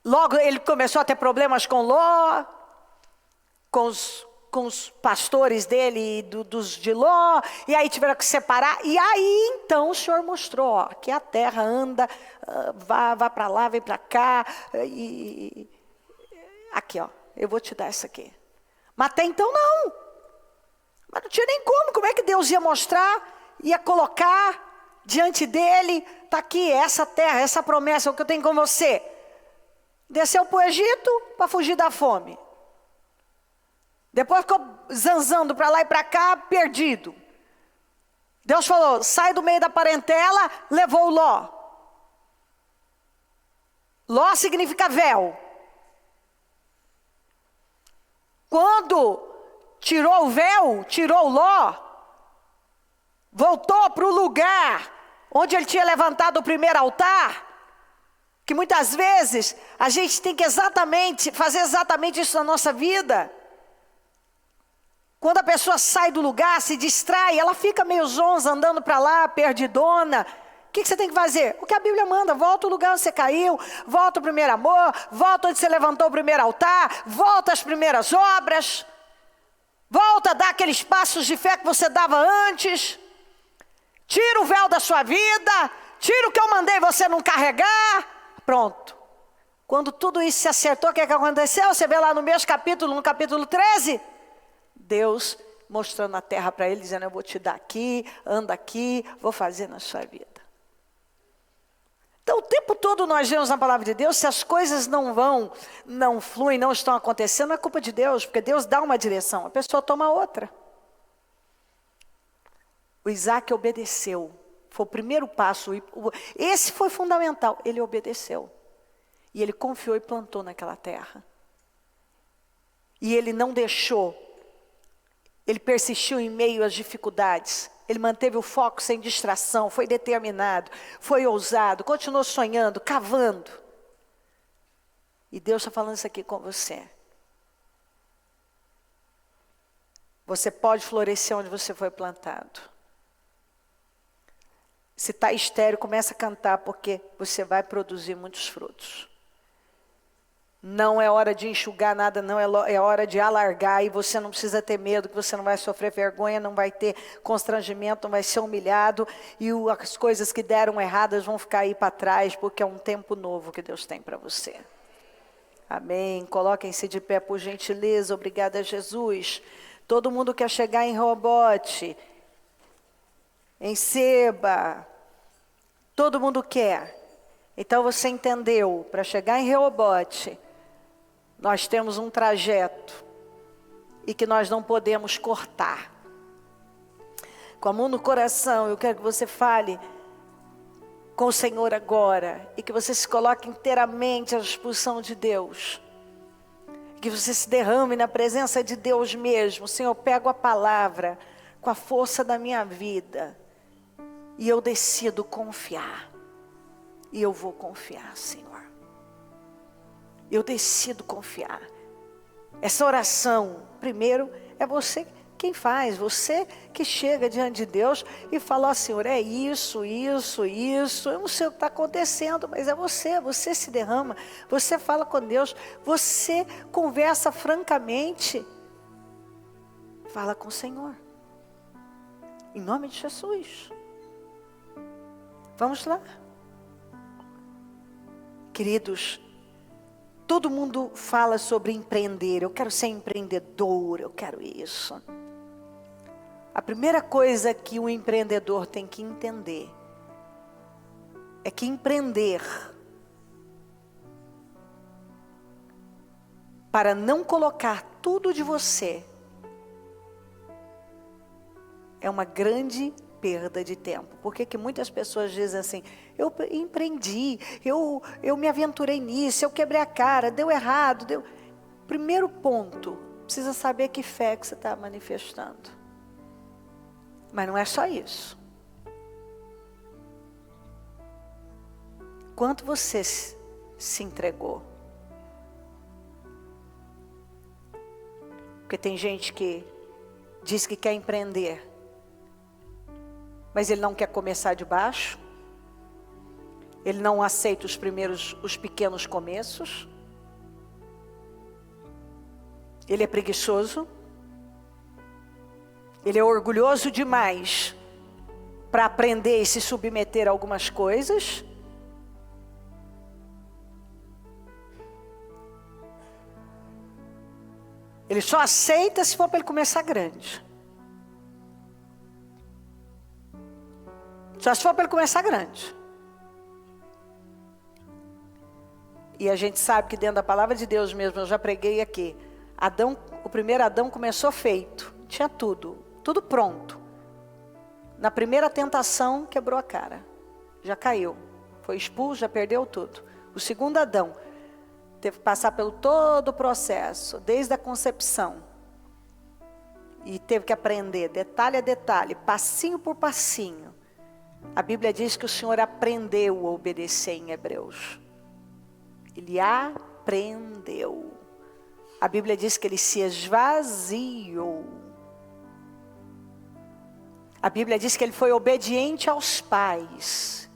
logo ele começou a ter problemas com Ló, com com os pastores dele, dos de Ló, e aí tiveram que separar, e aí então o Senhor mostrou, ó, que a terra anda, vá para lá, vem para cá, e aqui ó, eu vou te dar isso aqui. Mas até então não, mas não tinha nem como é que Deus ia mostrar, ia colocar diante dele, está aqui, essa terra, essa promessa, o que eu tenho com você. Desceu para o Egito para fugir da fome. Depois ficou zanzando para lá e para cá, perdido. Deus falou, sai do meio da parentela, levou o Ló. Ló significa véu. Quando tirou o véu, tirou o Ló, voltou para o lugar onde ele tinha levantado o primeiro altar, que muitas vezes a gente tem que fazer exatamente isso na nossa vida. Quando a pessoa sai do lugar, se distrai, ela fica meio zonza, andando para lá, perdidona. O que você tem que fazer? O que a Bíblia manda, volta ao lugar onde você caiu, volta ao primeiro amor, volta onde você levantou o primeiro altar, volta às primeiras obras, volta a dar aqueles passos de fé que você dava antes, tira o véu da sua vida, tira o que eu mandei você não carregar, pronto. Quando tudo isso se acertou, o que aconteceu? Você vê lá no mesmo capítulo, no capítulo 13, Deus mostrando a terra para ele, dizendo, eu vou te dar aqui, anda aqui, vou fazer na sua vida. Então o tempo todo nós vemos na palavra de Deus, se as coisas não fluem, não estão acontecendo, não é culpa de Deus, porque Deus dá uma direção, a pessoa toma outra. O Isaac obedeceu, foi o primeiro passo, esse foi fundamental, ele obedeceu. E ele confiou e plantou naquela terra. E ele não deixou, ele persistiu em meio às dificuldades. Ele manteve o foco sem distração, foi determinado, foi ousado, continuou sonhando, cavando. E Deus está falando isso aqui com você. Você pode florescer onde você foi plantado. Se está estéril, começa a cantar, porque você vai produzir muitos frutos. Não é hora de enxugar nada, não, é hora de alargar, e você não precisa ter medo, que você não vai sofrer vergonha, não vai ter constrangimento, não vai ser humilhado, e as coisas que deram erradas vão ficar aí para trás, porque é um tempo novo que Deus tem para você. Amém. Coloquem-se de pé, por gentileza. Obrigada, Jesus. Todo mundo quer chegar em Rehobote, em Seba, todo mundo quer. Então você entendeu, para chegar em Rehobote, nós temos um trajeto e que nós não podemos cortar. Com a mão no coração, eu quero que você fale com o Senhor agora e que você se coloque inteiramente à disposição de Deus. Que você se derrame na presença de Deus mesmo. Senhor, eu pego a palavra com a força da minha vida e eu decido confiar. E eu vou confiar, Senhor. Eu decido confiar. Essa oração, primeiro, é você quem faz. Você que chega diante de Deus e fala, ó, Senhor, é isso. Eu não sei o que está acontecendo, mas é você. Você se derrama, você fala com Deus, você conversa francamente. Fala com o Senhor. Em nome de Jesus. Vamos lá. Queridos, todo mundo fala sobre empreender. Eu quero ser empreendedor, eu quero isso. A primeira coisa que o empreendedor tem que entender é que empreender, para não colocar tudo de você, é uma grande perda de tempo. Por que muitas pessoas dizem assim, eu empreendi, eu me aventurei nisso, eu quebrei a cara, deu errado, deu... Primeiro ponto, precisa saber que fé que você está manifestando. Mas não é só isso. Quanto você se entregou? Porque tem gente que diz que quer empreender, mas ele não quer começar de baixo. Ele não aceita os pequenos começos. Ele é preguiçoso. Ele é orgulhoso demais para aprender e se submeter a algumas coisas. Ele só aceita se for para ele começar grande. Só se for para ele começar grande. E a gente sabe que dentro da palavra de Deus mesmo, eu já preguei aqui, o primeiro Adão começou feito, tinha tudo pronto. Na primeira tentação, quebrou a cara, já caiu, foi expulso, já perdeu tudo. O segundo Adão teve que passar pelo todo o processo, desde a concepção, e teve que aprender, detalhe a detalhe, passinho por passinho. A Bíblia diz que o Senhor aprendeu a obedecer em Hebreus. Ele aprendeu. A Bíblia diz que ele se esvaziou. A Bíblia diz que ele foi obediente aos pais.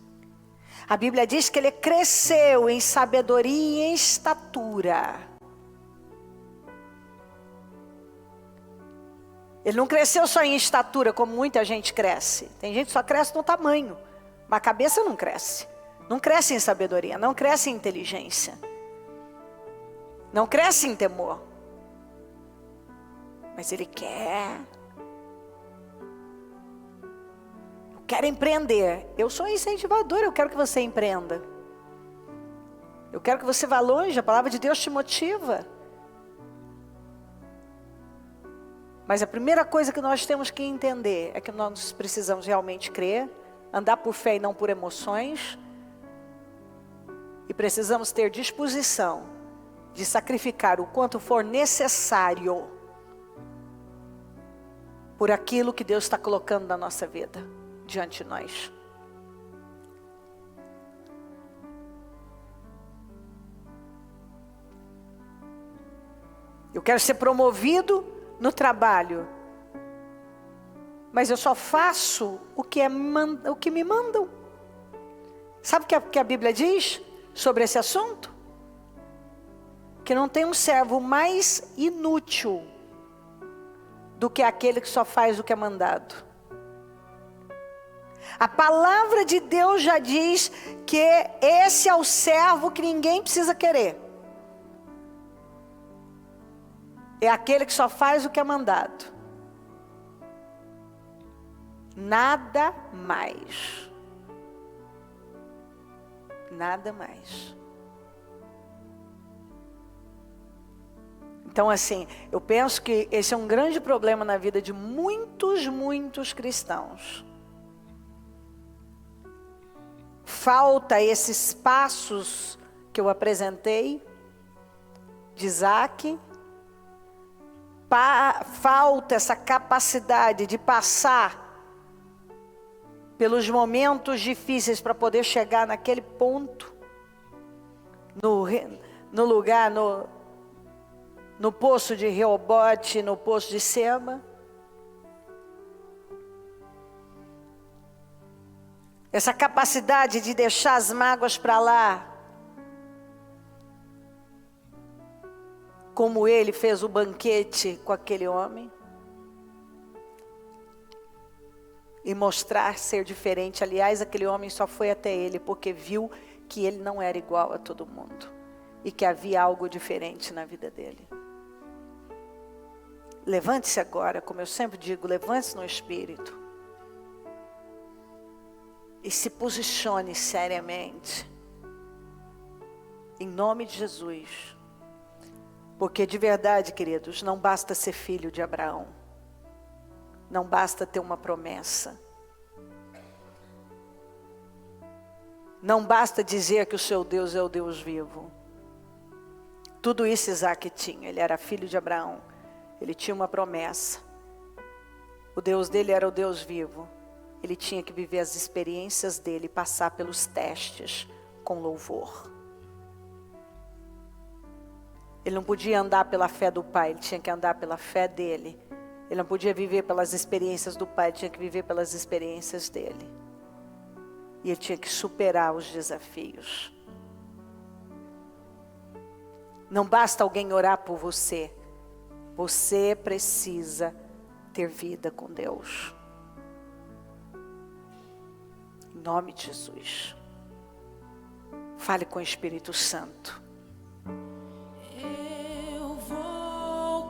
A Bíblia diz que ele cresceu em sabedoria e em estatura. Ele não cresceu só em estatura, como muita gente cresce. Tem gente que só cresce no tamanho, mas a cabeça não cresce. Não cresce em sabedoria, não cresce em inteligência. Não cresce em temor. Mas ele quer. Eu quero empreender. Eu sou incentivador, eu quero que você empreenda. Eu quero que você vá longe, a palavra de Deus te motiva. Mas a primeira coisa que nós temos que entender é que nós precisamos realmente crer, andar por fé e não por emoções. E precisamos ter disposição de sacrificar o quanto for necessário por aquilo que Deus está colocando na nossa vida, diante de nós. Eu quero ser promovido no trabalho, mas eu só faço o que me mandam. Sabe o que a Bíblia diz sobre esse assunto? Que não tem um servo mais inútil do que aquele que só faz o que é mandado. A palavra de Deus já diz que esse é o servo que ninguém precisa querer. É aquele que só faz o que é mandado. Nada mais. Nada mais. Então assim, eu penso que esse é um grande problema na vida de muitos cristãos. Falta esses passos que eu apresentei de Isaac. Falta essa capacidade de passar pelos momentos difíceis para poder chegar naquele ponto, no lugar, no poço de Reobote, no poço de Seba. Essa capacidade de deixar as mágoas para lá, como ele fez o banquete com aquele homem, e mostrar ser diferente. Aliás, aquele homem só foi até ele porque viu que ele não era igual a todo mundo e que havia algo diferente na vida dele. Levante-se agora, como eu sempre digo, levante-se no espírito e se posicione seriamente, em nome de Jesus. Porque de verdade, queridos, não basta ser filho de Abraão. Não basta ter uma promessa. Não basta dizer que o seu Deus é o Deus vivo. Tudo isso Isaac tinha. Ele era filho de Abraão. Ele tinha uma promessa. O Deus dele era o Deus vivo. Ele tinha que viver as experiências dele, passar pelos testes com louvor. Ele não podia andar pela fé do pai, ele tinha que andar pela fé dele. Ele não podia viver pelas experiências do pai, ele tinha que viver pelas experiências dele. E ele tinha que superar os desafios. Não basta alguém orar por você. Você precisa ter vida com Deus. Em nome de Jesus. Fale com o Espírito Santo.
Eu vou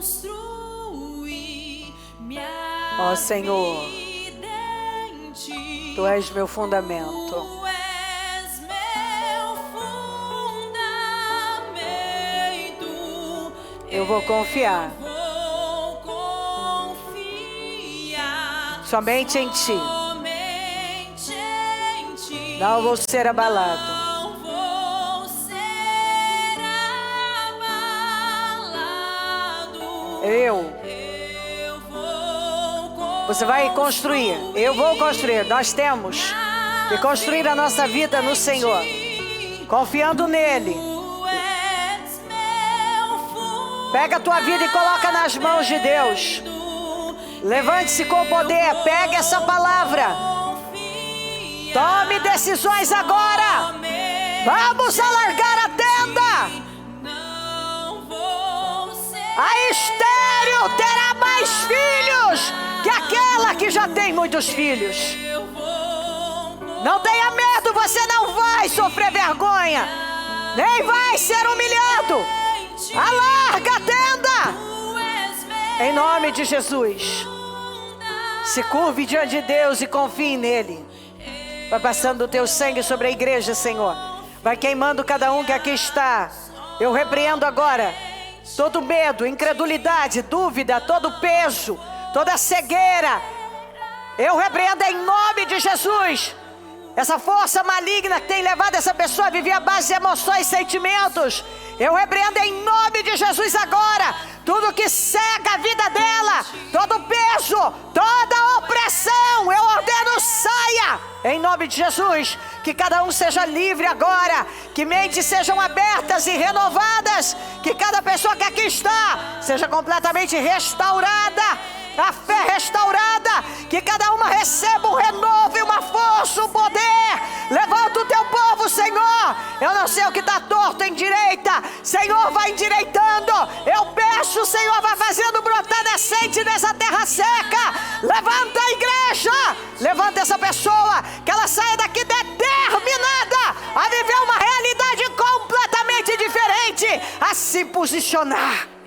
construir minha
Ó Senhor,
vida em ti.
Tu és meu fundamento.
Tu és meu fundamento.
Eu vou confiar
Vou confiar
somente em Ti.
somente em ti.
Não vou ser abalado.
Não vou ser abalado.
Eu.
Eu vou
Você vai construir. Eu vou construir. Nós temos que construir a nossa vida no Senhor, confiando nele.
Tu és meu
Pega a tua vida e coloca nas mãos de Deus. Levante-se com poder. Pegue essa palavra. Tome decisões agora. Vamos alargar a tenda.
Não vou ser
A estéril terá mais filhos que aquela que já tem muitos filhos.
eu vou
Não tenha medo, você não vai sofrer vergonha, nem vai ser humilhado. Alarga a tenda.
Tu és meu
Em nome de Jesus. Se curve diante de Deus e confie nele. Vai passando o teu sangue sobre a igreja, Senhor. Vai queimando cada um que aqui está. Eu repreendo agora todo medo, incredulidade, dúvida, todo peso, toda cegueira. Eu repreendo em nome de Jesus essa força maligna que tem levado essa pessoa a viver à base de emoções e sentimentos. Eu repreendo em nome de Jesus agora tudo que cega a vida dela, todo peso, toda opressão, eu ordeno, saia em nome de Jesus. Que cada um seja livre agora, que mentes sejam abertas e renovadas, que cada pessoa que aqui está seja completamente restaurada, a fé restaurada, que cada uma receba um renovo e uma força, um poder. Levanta o teu povo, Senhor. Eu não sei o que está torto em direita, Senhor, vai endireitando. Eu peço, Senhor, vai fazendo brotar nascente nessa terra seca. Levanta a igreja, levanta essa pessoa, que ela saia daqui determinada a viver uma realidade completamente diferente, a se posicionar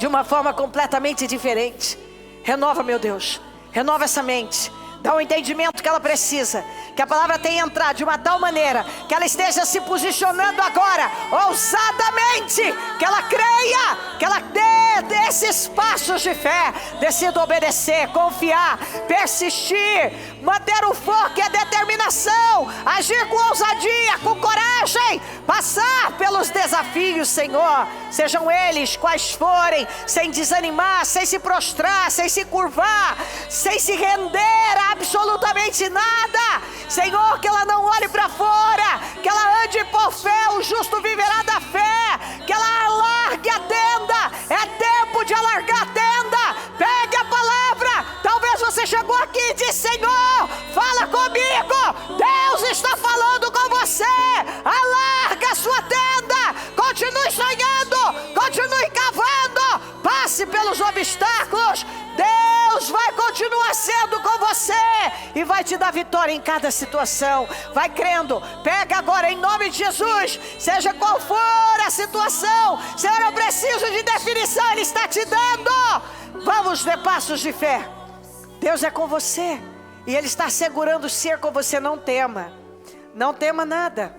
de uma forma completamente diferente. Renova, meu Deus, renova essa mente. Dá o entendimento que ela precisa, que a palavra tenha entrado de uma tal maneira que ela esteja se posicionando agora, ousadamente, que ela creia, que ela dê esses passos de fé, decida obedecer, confiar, persistir, manter o foco e a determinação, agir com ousadia, com coragem, passar pelos desafios, Senhor, sejam eles quais forem, sem desanimar, sem se prostrar, sem se curvar, sem se render a absolutamente nada. Senhor, que ela não olhe para fora, que ela ande por fé, o justo viverá da fé, que ela alargue a tenda. É tempo de alargar a tenda. Pegue a palavra. Talvez você chegou aqui e disse: Senhor, fala comigo, Deus está falando com você. Alarga a sua tenda, continue sonhando, continue cavando, passe pelos obstáculos. Deus vai continuar sendo com você e vai te dar vitória em cada situação. Vai crendo, pega agora em nome de Jesus, seja qual for a situação. Senhor, eu preciso de definição, Ele está te dando. Vamos ver passos de fé. Deus é com você e Ele está assegurando ser com você. Não tema, não tema nada.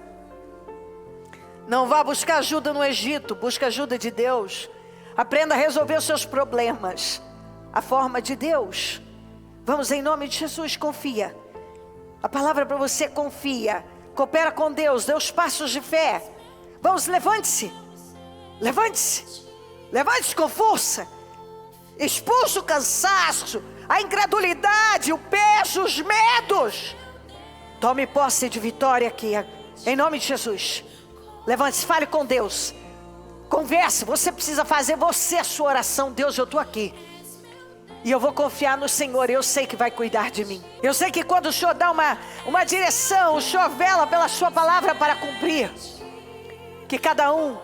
Não vá buscar ajuda no Egito, busca ajuda de Deus. Aprenda a resolver os seus problemas a forma de Deus. Vamos em nome de Jesus, confia. A palavra para você, confia. Coopera com Deus, dê os passos de fé. Vamos, levante-se. Levante-se. Levante-se com força. Expulsa o cansaço, a incredulidade, o peso, os medos. Tome posse de vitória aqui, em nome de Jesus. Levante-se, fale com Deus. Converse, você precisa fazer você a sua oração. Deus, eu estou aqui e eu vou confiar no Senhor. Eu sei que vai cuidar de mim. Eu sei que quando o Senhor dá uma direção, o Senhor vela pela sua palavra para cumprir. Que cada um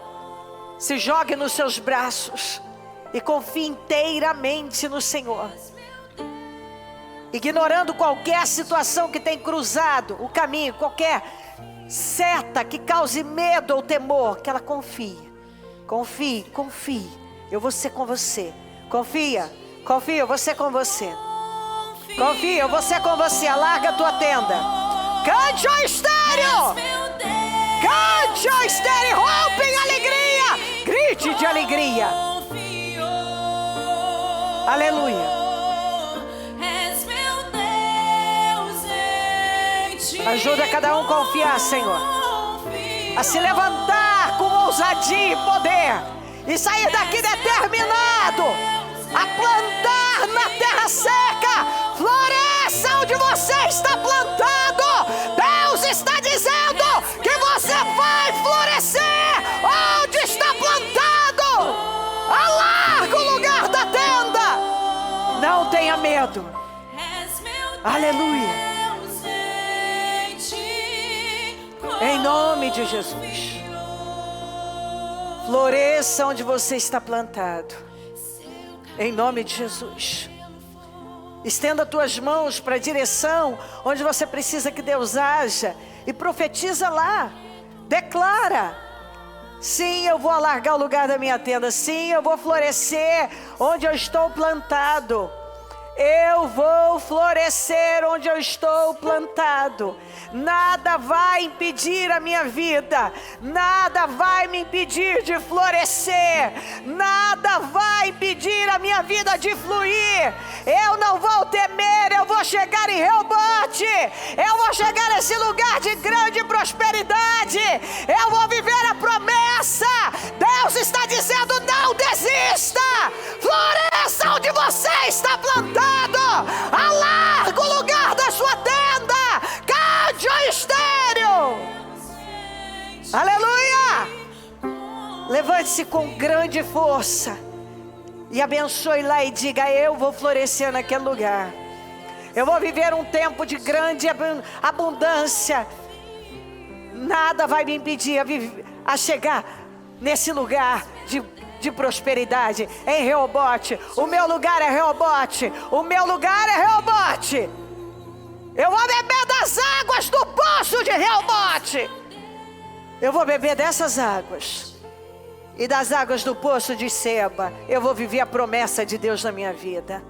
se jogue nos seus braços e confie inteiramente no Senhor, ignorando qualquer situação que tem cruzado o caminho, qualquer seta que cause medo ou temor, que ela confie. Eu vou ser com você. Confia, eu vou ser com você. Confia, eu vou ser com você. Alarga a tua tenda. Cante o estéreo. Cante o estéreo. Rompe em alegria. Grite de alegria. Aleluia. Ajuda cada um a confiar, Senhor, a se levantar com ousadia e poder e sair daqui determinado a plantar na terra seca. Floresça onde você está plantado. Deus está dizendo que você vai florescer onde está plantado. Alarga o lugar da tenda. Não tenha medo. Aleluia. Em nome de Jesus. Floresça onde você está plantado. Em nome de Jesus. Estenda tuas mãos para a direção onde você precisa que Deus haja. E profetiza lá. Declara. Sim, eu vou alargar o lugar da minha tenda. Sim, eu vou florescer onde eu estou plantado. Eu vou florescer onde eu estou plantado. Nada vai impedir a minha vida. Nada vai me impedir de florescer. Nada vai impedir a minha vida de fluir. Eu não vou temer. Eu vou chegar em Reobote. Eu vou chegar nesse lugar de grande prosperidade. Eu vou viver a promessa. Deus está dizendo: não desista. Floresça onde você está plantado. Alarga o lugar da sua tenda. Cante o estéreo. Aleluia. Levante-se com grande força e abençoe lá e diga: eu vou florescer naquele lugar. Eu vou viver um tempo de grande abundância. Nada vai me impedir a chegar nesse lugar de prosperidade em Reobote. O meu lugar é Reobote. O meu lugar é Reobote. Eu vou beber das águas do poço de Reobote. Eu vou beber dessas águas e das águas do poço de Seba. Eu vou viver a promessa de Deus na minha vida.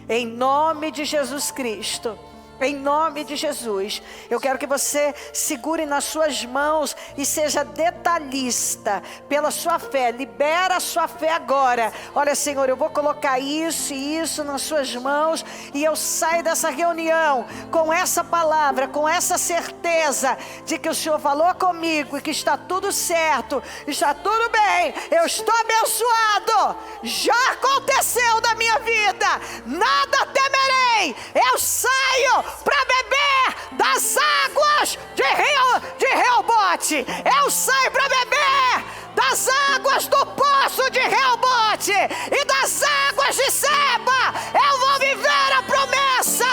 Em nome de Jesus Cristo. Em nome de Jesus, eu quero que você segure nas suas mãos e seja detalhista pela sua fé. Libera a sua fé agora. Olha, Senhor, eu vou colocar isso e isso nas suas mãos e eu saio dessa reunião com essa palavra, com essa certeza de que o Senhor falou comigo e que está tudo certo, está tudo bem, eu estou abençoado. Já aconteceu na minha vida, nada temerei. Eu saio para beber das águas de Reobote. Eu saio para beber das águas do poço de Reobote e das águas de Seba. Eu vou viver a promessa.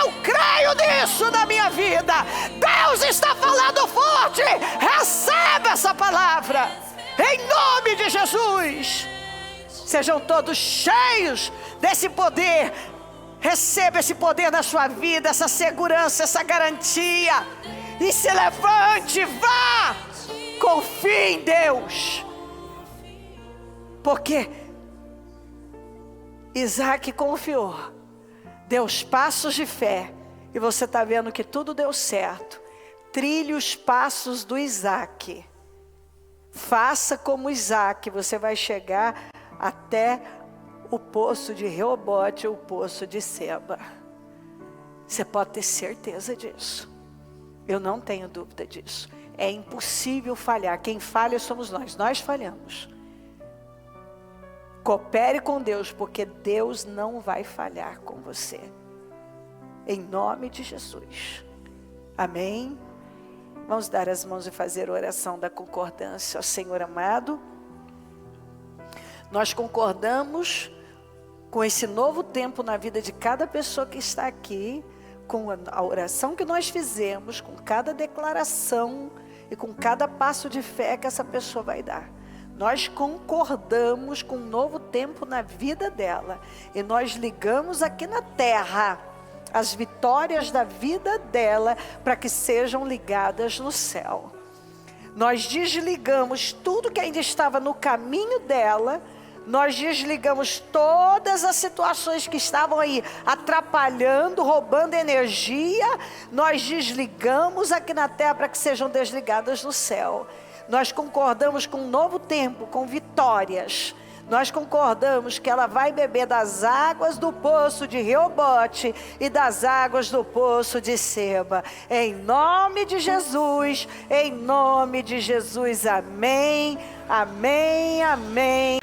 Eu creio nisso na minha vida. Deus está falando forte. Receba essa palavra em nome de Jesus. Sejam todos cheios desse poder. Receba esse poder na sua vida, essa segurança, essa garantia. E se levante, vá. Confie em Deus. Porque Isaac confiou. Deu os passos de fé. E você está vendo que tudo deu certo. Trilhe os passos do Isaac. Faça como Isaac. Você vai chegar até o poço de Reobote, o poço de Seba. Você pode ter certeza disso. Eu não tenho dúvida disso. É impossível falhar. Quem falha somos nós. Nós falhamos. Coopere com Deus, porque Deus não vai falhar com você. Em nome de Jesus. Amém? Vamos dar as mãos e fazer a oração da concordância. Ó Senhor amado, nós concordamos com esse novo tempo na vida de cada pessoa que está aqui, com a oração que nós fizemos, com cada declaração e com cada passo de fé que essa pessoa vai dar. Nós concordamos com um novo tempo na vida dela. E nós ligamos aqui na terra as vitórias da vida dela para que sejam ligadas no céu. Nós desligamos tudo que ainda estava no caminho dela. Nós desligamos todas as situações que estavam aí atrapalhando, roubando energia. Nós desligamos aqui na terra para que sejam desligadas no céu. Nós concordamos com um novo tempo, com vitórias. Nós concordamos que ela vai beber das águas do poço de Reobote e das águas do poço de Seba. Em nome de Jesus, amém, amém, amém.